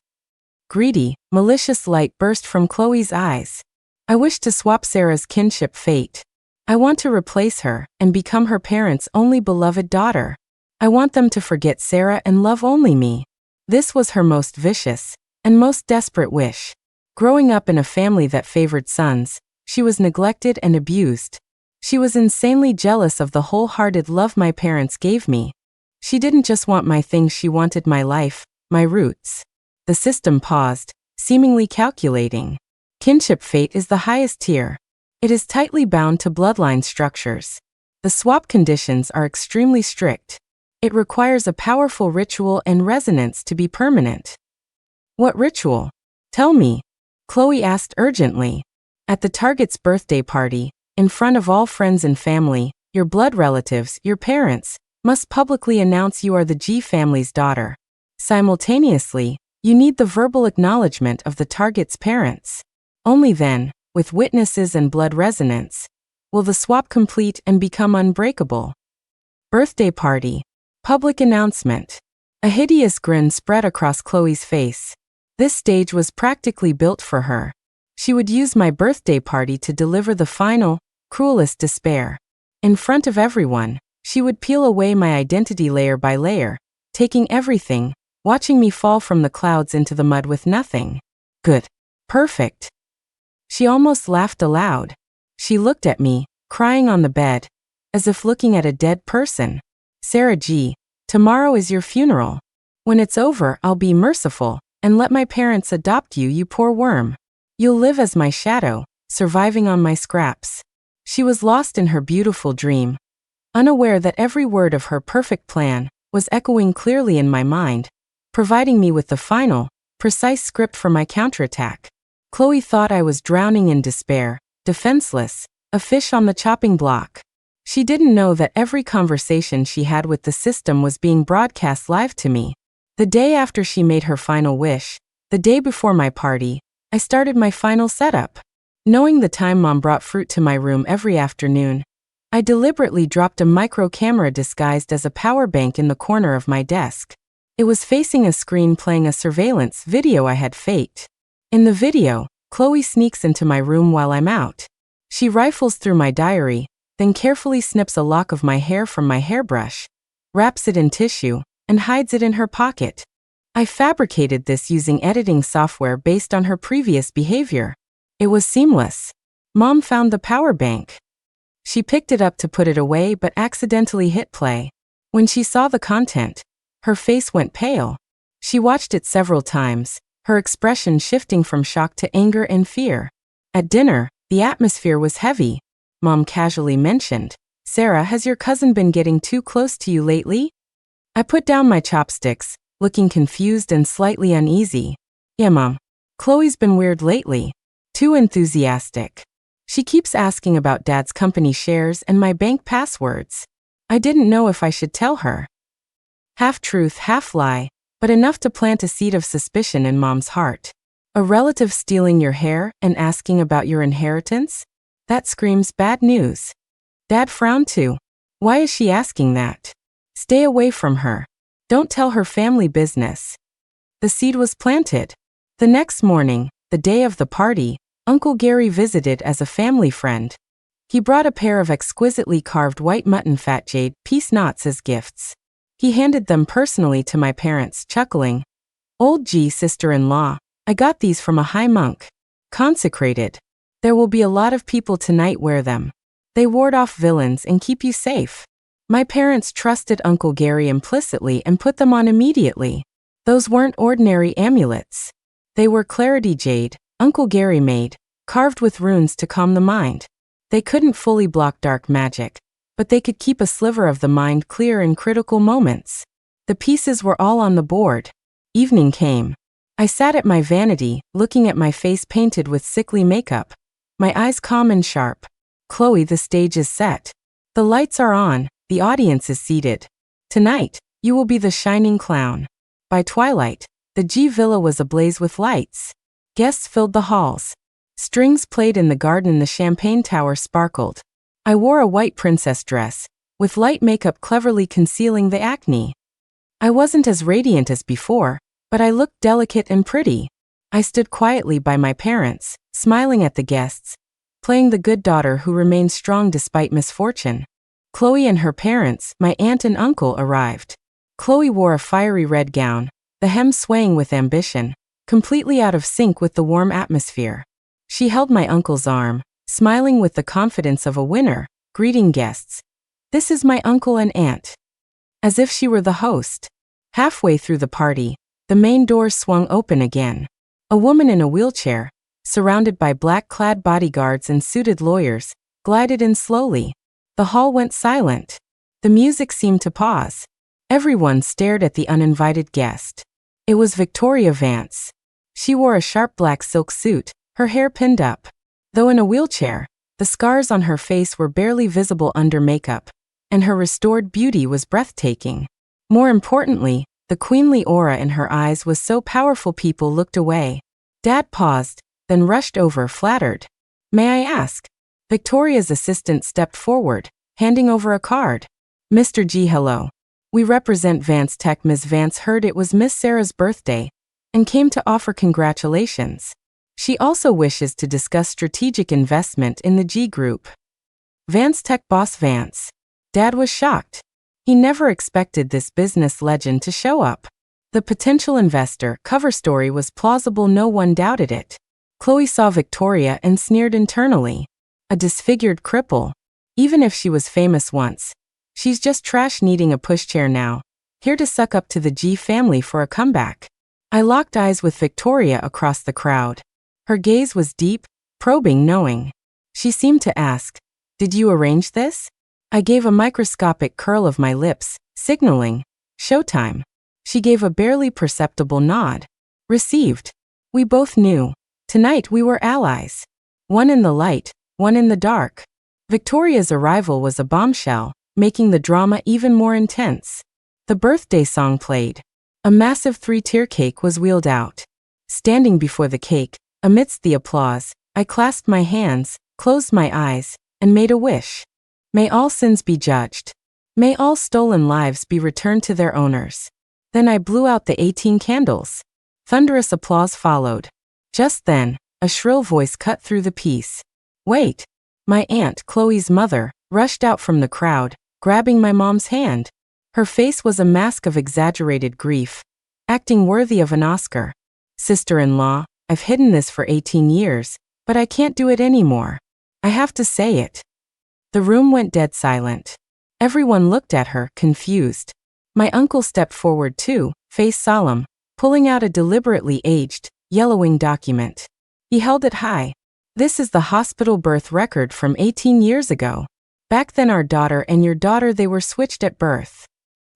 Greedy, malicious light burst from Chloe's eyes. "I wish to swap Sarah's kinship fate. I want to replace her and become her parents' only beloved daughter. I want them to forget Sarah and love only me." This was her most vicious and most desperate wish. Growing up in a family that favored sons, she was neglected and abused. She was insanely jealous of the wholehearted love my parents gave me. She didn't just want my things, she wanted my life, my roots. The system paused, seemingly calculating. Kinship fate is the highest tier. It is tightly bound to bloodline structures. The swap conditions are extremely strict. It requires a powerful ritual and resonance to be permanent. "What ritual? Tell me," Chloe asked urgently. "At the target's birthday party, in front of all friends and family, your blood relatives, your parents, must publicly announce you are the G family's daughter. Simultaneously, you need the verbal acknowledgement of the target's parents. Only then, with witnesses and blood resonance, will the swap complete and become unbreakable." Birthday party. Public announcement. A hideous grin spread across Chloe's face. This stage was practically built for her. She would use my birthday party to deliver the final, cruelest despair. In front of everyone, she would peel away my identity layer by layer, taking everything, watching me fall from the clouds into the mud with nothing. Good. Perfect. She almost laughed aloud. She looked at me, crying on the bed, as if looking at a dead person. "Sarah G, tomorrow is your funeral. When it's over, I'll be merciful and let my parents adopt you, you poor worm. You'll live as my shadow, surviving on my scraps." She was lost in her beautiful dream, unaware that every word of her perfect plan was echoing clearly in my mind, providing me with the final, precise script for my counterattack. Chloe thought I was drowning in despair, defenseless, a fish on the chopping block. She didn't know that every conversation she had with the system was being broadcast live to me. The day after she made her final wish, the day before my party, I started my final setup. Knowing the time Mom brought fruit to my room every afternoon, I deliberately dropped a micro camera disguised as a power bank in the corner of my desk. It was facing a screen playing a surveillance video I had faked. In the video, Chloe sneaks into my room while I'm out. She rifles through my diary, then carefully snips a lock of my hair from my hairbrush, wraps it in tissue, and hides it in her pocket. I fabricated this using editing software based on her previous behavior. It was seamless. Mom found the power bank. She picked it up to put it away but accidentally hit play. When she saw the content, her face went pale. She watched it several times, her expression shifting from shock to anger and fear. At dinner, the atmosphere was heavy. Mom casually mentioned, "Sarah, has your cousin been getting too close to you lately?" I put down my chopsticks, looking confused and slightly uneasy. Yeah, Mom. Chloe's been weird lately. Too enthusiastic. She keeps asking about Dad's company shares and my bank passwords. I didn't know if I should tell her. Half truth, half lie, but enough to plant a seed of suspicion in Mom's heart. A relative stealing your hair and asking about your inheritance? That screams bad news. Dad frowned too. Why is she asking that? Stay away from her. Don't tell her family business. The seed was planted. The next morning, the day of the party, Uncle Gary visited as a family friend. He brought a pair of exquisitely carved white mutton fat jade piece knots as gifts. He handed them personally to my parents, chuckling. Old G, sister-in-law, I got these from a high monk. Consecrated. There will be a lot of people tonight wear them. They ward off villains and keep you safe. My parents trusted Uncle Gary implicitly and put them on immediately. Those weren't ordinary amulets. They were clarity jade, Uncle Gary made, carved with runes to calm the mind. They couldn't fully block dark magic, but they could keep a sliver of the mind clear in critical moments. The pieces were all on the board. Evening came. I sat at my vanity, looking at my face painted with sickly makeup, my eyes calm and sharp. Chloe, the stage is set. The lights are on, the audience is seated. Tonight, you will be the shining clown. By twilight, the G Villa was ablaze with lights. Guests filled the halls. Strings played in the garden, the champagne tower sparkled. I wore a white princess dress, with light makeup cleverly concealing the acne. I wasn't as radiant as before, but I looked delicate and pretty. I stood quietly by my parents, smiling at the guests, playing the good daughter who remained strong despite misfortune. Chloe and her parents, my aunt and uncle, arrived. Chloe wore a fiery red gown, the hem swaying with ambition, completely out of sync with the warm atmosphere. She held my uncle's arm, smiling with the confidence of a winner, greeting guests. This is my uncle and aunt. As if she were the host. Halfway through the party, the main doors swung open again. A woman in a wheelchair, surrounded by black-clad bodyguards and suited lawyers, glided in slowly. The hall went silent. The music seemed to pause. Everyone stared at the uninvited guest. It was Victoria Vance. She wore a sharp black silk suit, her hair pinned up. Though in a wheelchair, the scars on her face were barely visible under makeup, and her restored beauty was breathtaking. More importantly, the queenly aura in her eyes was so powerful people looked away. Dad paused, then rushed over, flattered. May I ask? Victoria's assistant stepped forward, handing over a card. Mr. G, hello. We represent Vance Tech. Ms. Vance heard it was Miss Sarah's birthday and came to offer congratulations. She also wishes to discuss strategic investment in the G Group. Vance Tech boss Vance. Dad was shocked. He never expected this business legend to show up. The potential investor cover story was plausible, no one doubted it. Chloe saw Victoria and sneered internally. A disfigured cripple. Even if she was famous once, she's just trash needing a pushchair now, here to suck up to the G family for a comeback. I locked eyes with Victoria across the crowd. Her gaze was deep, probing, knowing. She seemed to ask, did you arrange this? I gave a microscopic curl of my lips, signaling, showtime. She gave a barely perceptible nod. Received. We both knew. Tonight we were allies. One in the light, one in the dark. Victoria's arrival was a bombshell, making the drama even more intense. The birthday song played. A massive 3-tier cake was wheeled out. Standing before the cake, amidst the applause, I clasped my hands, closed my eyes, and made a wish. May all sins be judged. May all stolen lives be returned to their owners. Then I blew out the 18 candles. Thunderous applause followed. Just then, a shrill voice cut through the peace. Wait! My aunt, Chloe's mother, rushed out from the crowd, grabbing my mom's hand. Her face was a mask of exaggerated grief, acting worthy of an Oscar. Sister-in-law, I've hidden this for 18 years, but I can't do it anymore. I have to say it. The room went dead silent. Everyone looked at her, confused. My uncle stepped forward too, face solemn, pulling out a deliberately aged, yellowing document. He held it high. This is the hospital birth record from 18 years ago. Back then our daughter and your daughter, they were switched at birth.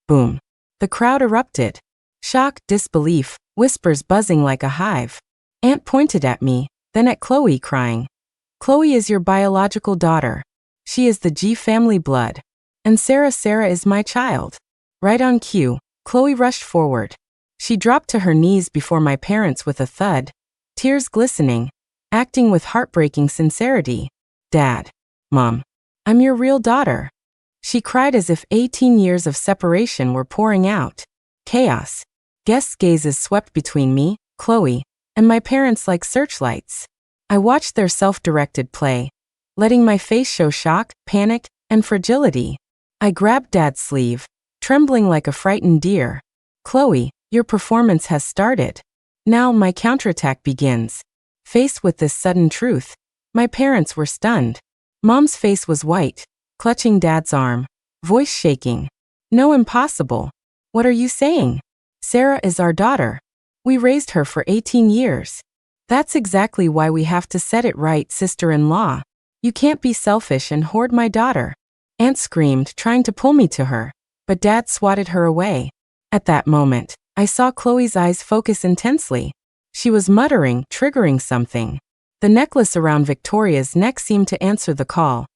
Boom. The crowd erupted. Shock, disbelief, whispers buzzing like a hive. Aunt pointed at me, then at Chloe, crying. Chloe is your biological daughter. She is the G family blood. And Sarah is my child. Right on cue, Chloe rushed forward. She dropped to her knees before my parents with a thud, tears glistening, acting with heartbreaking sincerity. Dad. Mom. I'm your real daughter. She cried as if 18 years of separation were pouring out. Chaos. Guests' gazes swept between me, Chloe, and my parents like searchlights. I watched their self-directed play, letting my face show shock, panic, and fragility. I grabbed Dad's sleeve, trembling like a frightened deer. Chloe, your performance has started. Now my counterattack begins. Faced with this sudden truth, my parents were stunned. Mom's face was white, clutching Dad's arm, voice shaking. No, impossible. What are you saying? Sarah is our daughter. We raised her for 18 years. That's exactly why we have to set it right, sister-in-law. You can't be selfish and hoard my daughter. Aunt screamed, trying to pull me to her, but Dad swatted her away. At that moment, I saw Chloe's eyes focus intensely. She was muttering, triggering something. The necklace around Victoria's neck seemed to answer the call,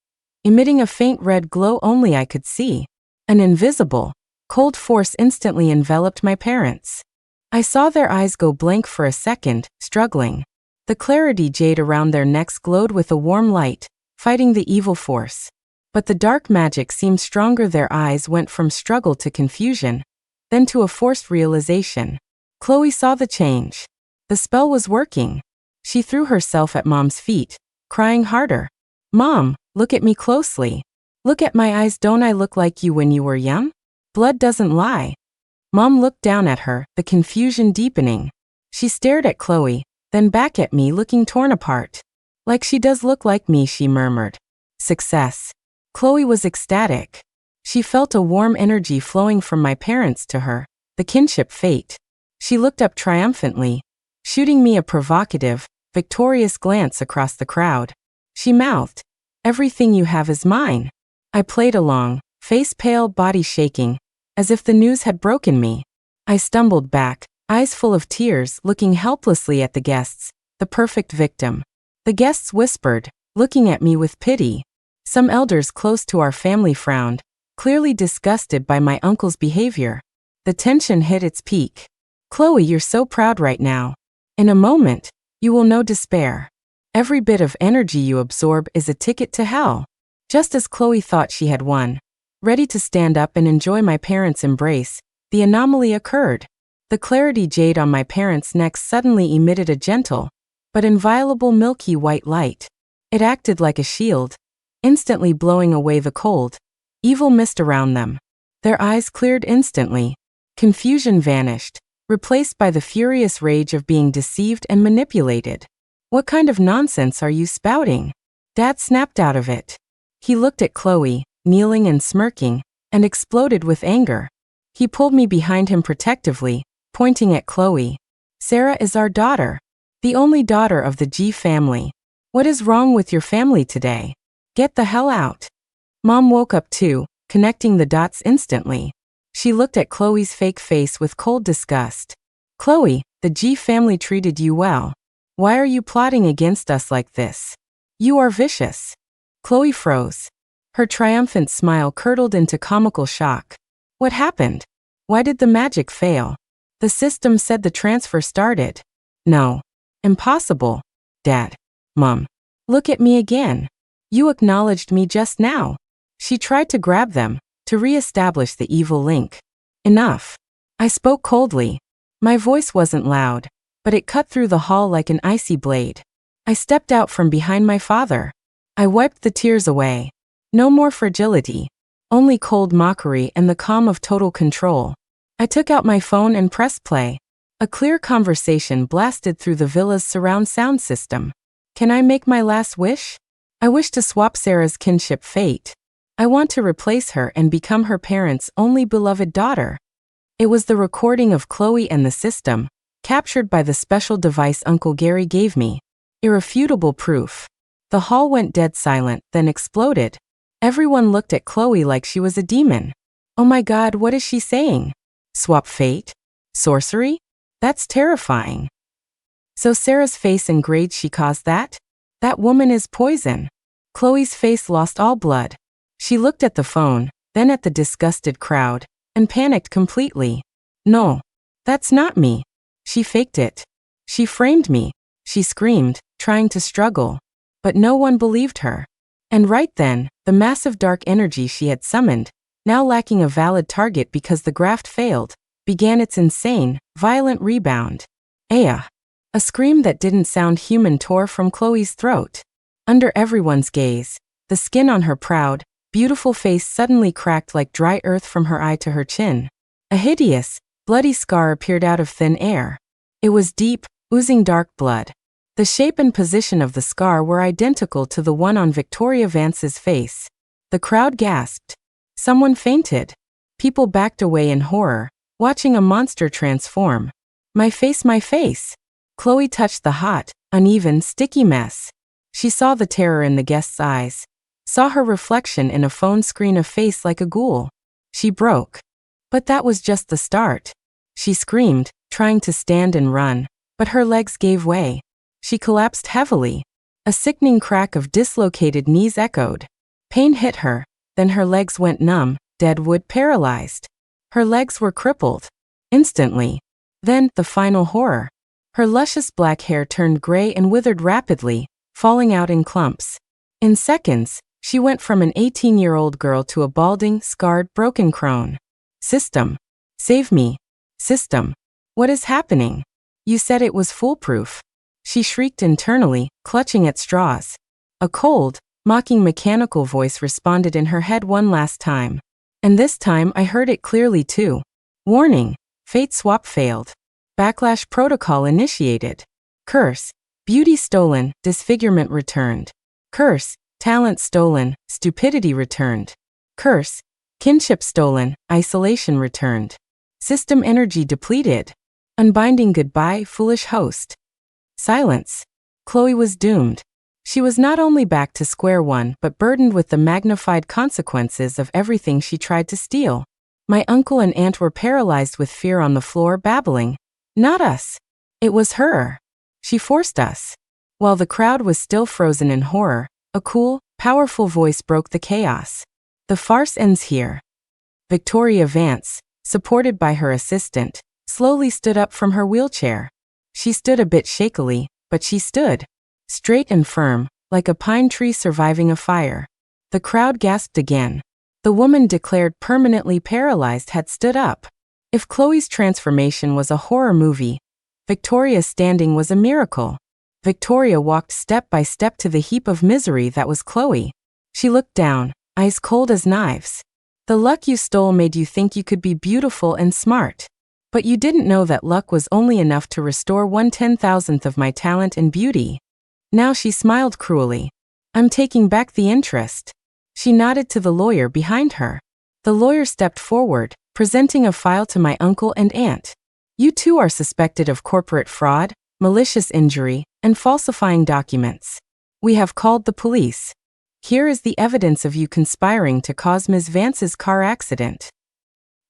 emitting a faint red glow only I could see. An invisible, cold force instantly enveloped my parents. I saw their eyes go blank for a second, struggling. The clarity jade around their necks glowed with a warm light, fighting the evil force. But the dark magic seemed stronger. Their eyes went from struggle to confusion, then to a forced realization. Chloe saw the change. The spell was working. She threw herself at Mom's feet, crying harder. Mom, look at me closely. Look at my eyes. Don't I look like you when you were young? Blood doesn't lie. Mom looked down at her, the confusion deepening. She stared at Chloe, then back at me, looking torn apart. Like she does look like me, she murmured. Success. Chloe was ecstatic. She felt a warm energy flowing from my parents to her, the kinship fate. She looked up triumphantly, shooting me a provocative, victorious glance across the crowd. She mouthed, everything you have is mine. I played along, face pale, body shaking, as if the news had broken me. I stumbled back, eyes full of tears, looking helplessly at the guests, the perfect victim. The guests whispered, looking at me with pity. Some elders close to our family frowned, clearly disgusted by my uncle's behavior. The tension hit its peak. Chloe, you're so proud right now. In a moment, you will know despair. Every bit of energy you absorb is a ticket to hell. Just as Chloe thought she had won, ready to stand up and enjoy my parents' embrace, the anomaly occurred. The clarity jade on my parents' necks suddenly emitted a gentle, but inviolable milky white light. It acted like a shield, instantly blowing away the cold, evil mist around them. Their eyes cleared instantly. Confusion vanished, replaced by the furious rage of being deceived and manipulated. What kind of nonsense are you spouting? Dad snapped out of it. He looked at Chloe, kneeling and smirking, and exploded with anger. He pulled me behind him protectively, pointing at Chloe. Sarah is our daughter. The only daughter of the G family. What is wrong with your family today? Get the hell out. Mom woke up too, connecting the dots instantly. She looked at Chloe's fake face with cold disgust. Chloe, the G family treated you well. Why are you plotting against us like this? You are vicious. Chloe froze. Her triumphant smile curdled into comical shock. What happened? Why did the magic fail? The system said the transfer started. No. Impossible. Dad. Mom. Look at me again. You acknowledged me just now. She tried to grab them, to re-establish the evil link. Enough. I spoke coldly. My voice wasn't loud, but it cut through the hall like an icy blade. I stepped out from behind my father. I wiped the tears away. No more fragility. Only cold mockery and the calm of total control. I took out my phone and pressed play. A clear conversation blasted through the villa's surround sound system. Can I make my last wish? I wish to swap Sarah's kinship fate. I want to replace her and become her parents' only beloved daughter. It was the recording of Chloe and the system, captured by the special device Uncle Gary gave me. Irrefutable proof. The hall went dead silent, then exploded. Everyone looked at Chloe like she was a demon. Oh my God, what is she saying? Swap fate? Sorcery? That's terrifying. So Sarah's face and grades she caused that? That woman is poison. Chloe's face lost all blood. She looked at the phone, then at the disgusted crowd, and panicked completely. No. That's not me. She faked it. She framed me. She screamed, trying to struggle. But no one believed her. And right then, the massive dark energy she had summoned, now lacking a valid target because the graft failed, began its insane, violent rebound. Aya! A scream that didn't sound human tore from Chloe's throat. Under everyone's gaze, the skin on her proud, beautiful face suddenly cracked like dry earth from her eye to her chin. A hideous, bloody scar appeared out of thin air. It was deep, oozing dark blood. The shape and position of the scar were identical to the one on Victoria Vance's face. The crowd gasped. Someone fainted. People backed away in horror, watching a monster transform. My face, my face! Chloe touched the hot, uneven, sticky mess. She saw the terror in the guest's eyes. Saw her reflection in a phone screen, a face like a ghoul. She broke. But that was just the start. She screamed, trying to stand and run, but her legs gave way. She collapsed heavily. A sickening crack of dislocated knees echoed. Pain hit her, then her legs went numb, dead wood, paralyzed. Her legs were crippled. Instantly. Then, the final horror. Her luscious black hair turned gray and withered rapidly, falling out in clumps. In seconds, she went from an 18-year-old girl to a balding, scarred, broken crone. System. Save me. System. What is happening? You said it was foolproof. She shrieked internally, clutching at straws. A cold, mocking mechanical voice responded in her head one last time. And this time I heard it clearly too. Warning. Fate swap failed. Backlash protocol initiated. Curse. Beauty stolen, disfigurement returned. Curse. Talent stolen, stupidity returned. Curse. Kinship stolen, isolation returned. System energy depleted. Unbinding goodbye, foolish host. Silence. Chloe was doomed. She was not only back to square one but burdened with the magnified consequences of everything she tried to steal. My uncle and aunt were paralyzed with fear on the floor, babbling. Not us. It was her. She forced us. While the crowd was still frozen in horror, a cool, powerful voice broke the chaos. The farce ends here. Victoria Vance, supported by her assistant, slowly stood up from her wheelchair. She stood a bit shakily, but she stood. Straight and firm, like a pine tree surviving a fire. The crowd gasped again. The woman declared permanently paralyzed had stood up. If Chloe's transformation was a horror movie, Victoria's standing was a miracle. Victoria walked step by step to the heap of misery that was Chloe. She looked down, eyes cold as knives. The luck you stole made you think you could be beautiful and smart. But you didn't know that luck was only enough to restore 1/10,000th of my talent and beauty. Now she smiled cruelly. I'm taking back the interest. She nodded to the lawyer behind her. The lawyer stepped forward, presenting a file to my uncle and aunt. You too are suspected of corporate fraud, malicious injury, and falsifying documents. We have called the police. Here is the evidence of you conspiring to cause Ms. Vance's car accident.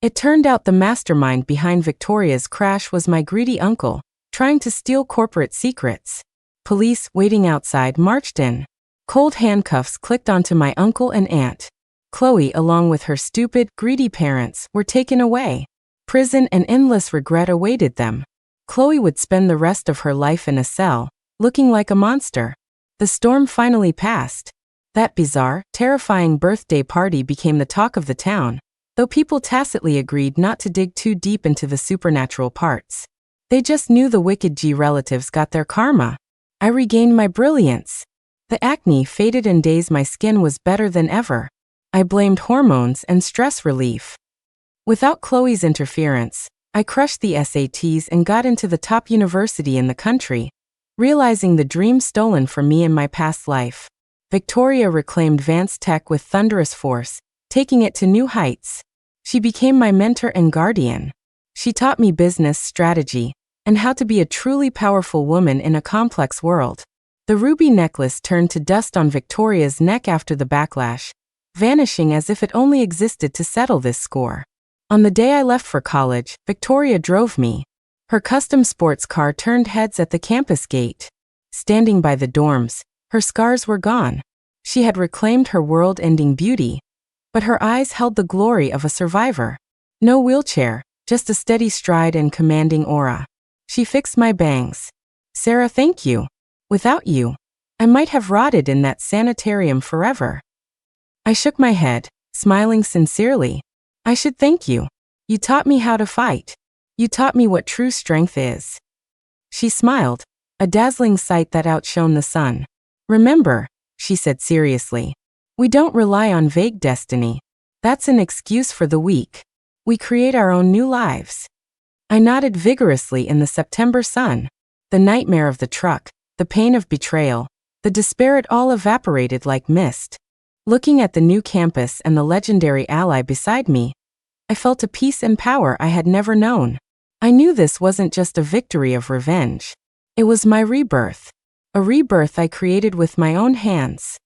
It turned out the mastermind behind Victoria's crash was my greedy uncle, trying to steal corporate secrets. Police, waiting outside, marched in. Cold handcuffs clicked onto my uncle and aunt. Chloe, along with her stupid, greedy parents, were taken away. Prison and endless regret awaited them. Chloe would spend the rest of her life in a cell, looking like a monster. The storm finally passed. That bizarre, terrifying birthday party became the talk of the town, though people tacitly agreed not to dig too deep into the supernatural parts. They just knew the wicked G relatives got their karma. I regained my brilliance. The acne faded in days, my skin was better than ever. I blamed hormones and stress relief. Without Chloe's interference, I crushed the SATs and got into the top university in the country, realizing the dream stolen from me in my past life. Victoria reclaimed Vance Tech with thunderous force, taking it to new heights. She became my mentor and guardian. She taught me business strategy and how to be a truly powerful woman in a complex world. The ruby necklace turned to dust on Victoria's neck after the backlash, vanishing as if it only existed to settle this score. On the day I left for college, Victoria drove me. Her custom sports car turned heads at the campus gate. Standing by the dorms, her scars were gone. She had reclaimed her world-ending beauty, but her eyes held the glory of a survivor. No wheelchair, just a steady stride and commanding aura. She fixed my bangs. "Sarah, thank you. Without you, I might have rotted in that sanitarium forever." I shook my head, smiling sincerely. "I should thank you. You taught me how to fight. You taught me what true strength is." She smiled, a dazzling sight that outshone the sun. "Remember," she said seriously, "we don't rely on vague destiny. That's an excuse for the weak. We create our own new lives." I nodded vigorously in the September sun. The nightmare of the truck, the pain of betrayal, the despair, it all evaporated like mist. Looking at the new campus and the legendary ally beside me, I felt a peace and power I had never known. I knew this wasn't just a victory of revenge. It was my rebirth. A rebirth I created with my own hands.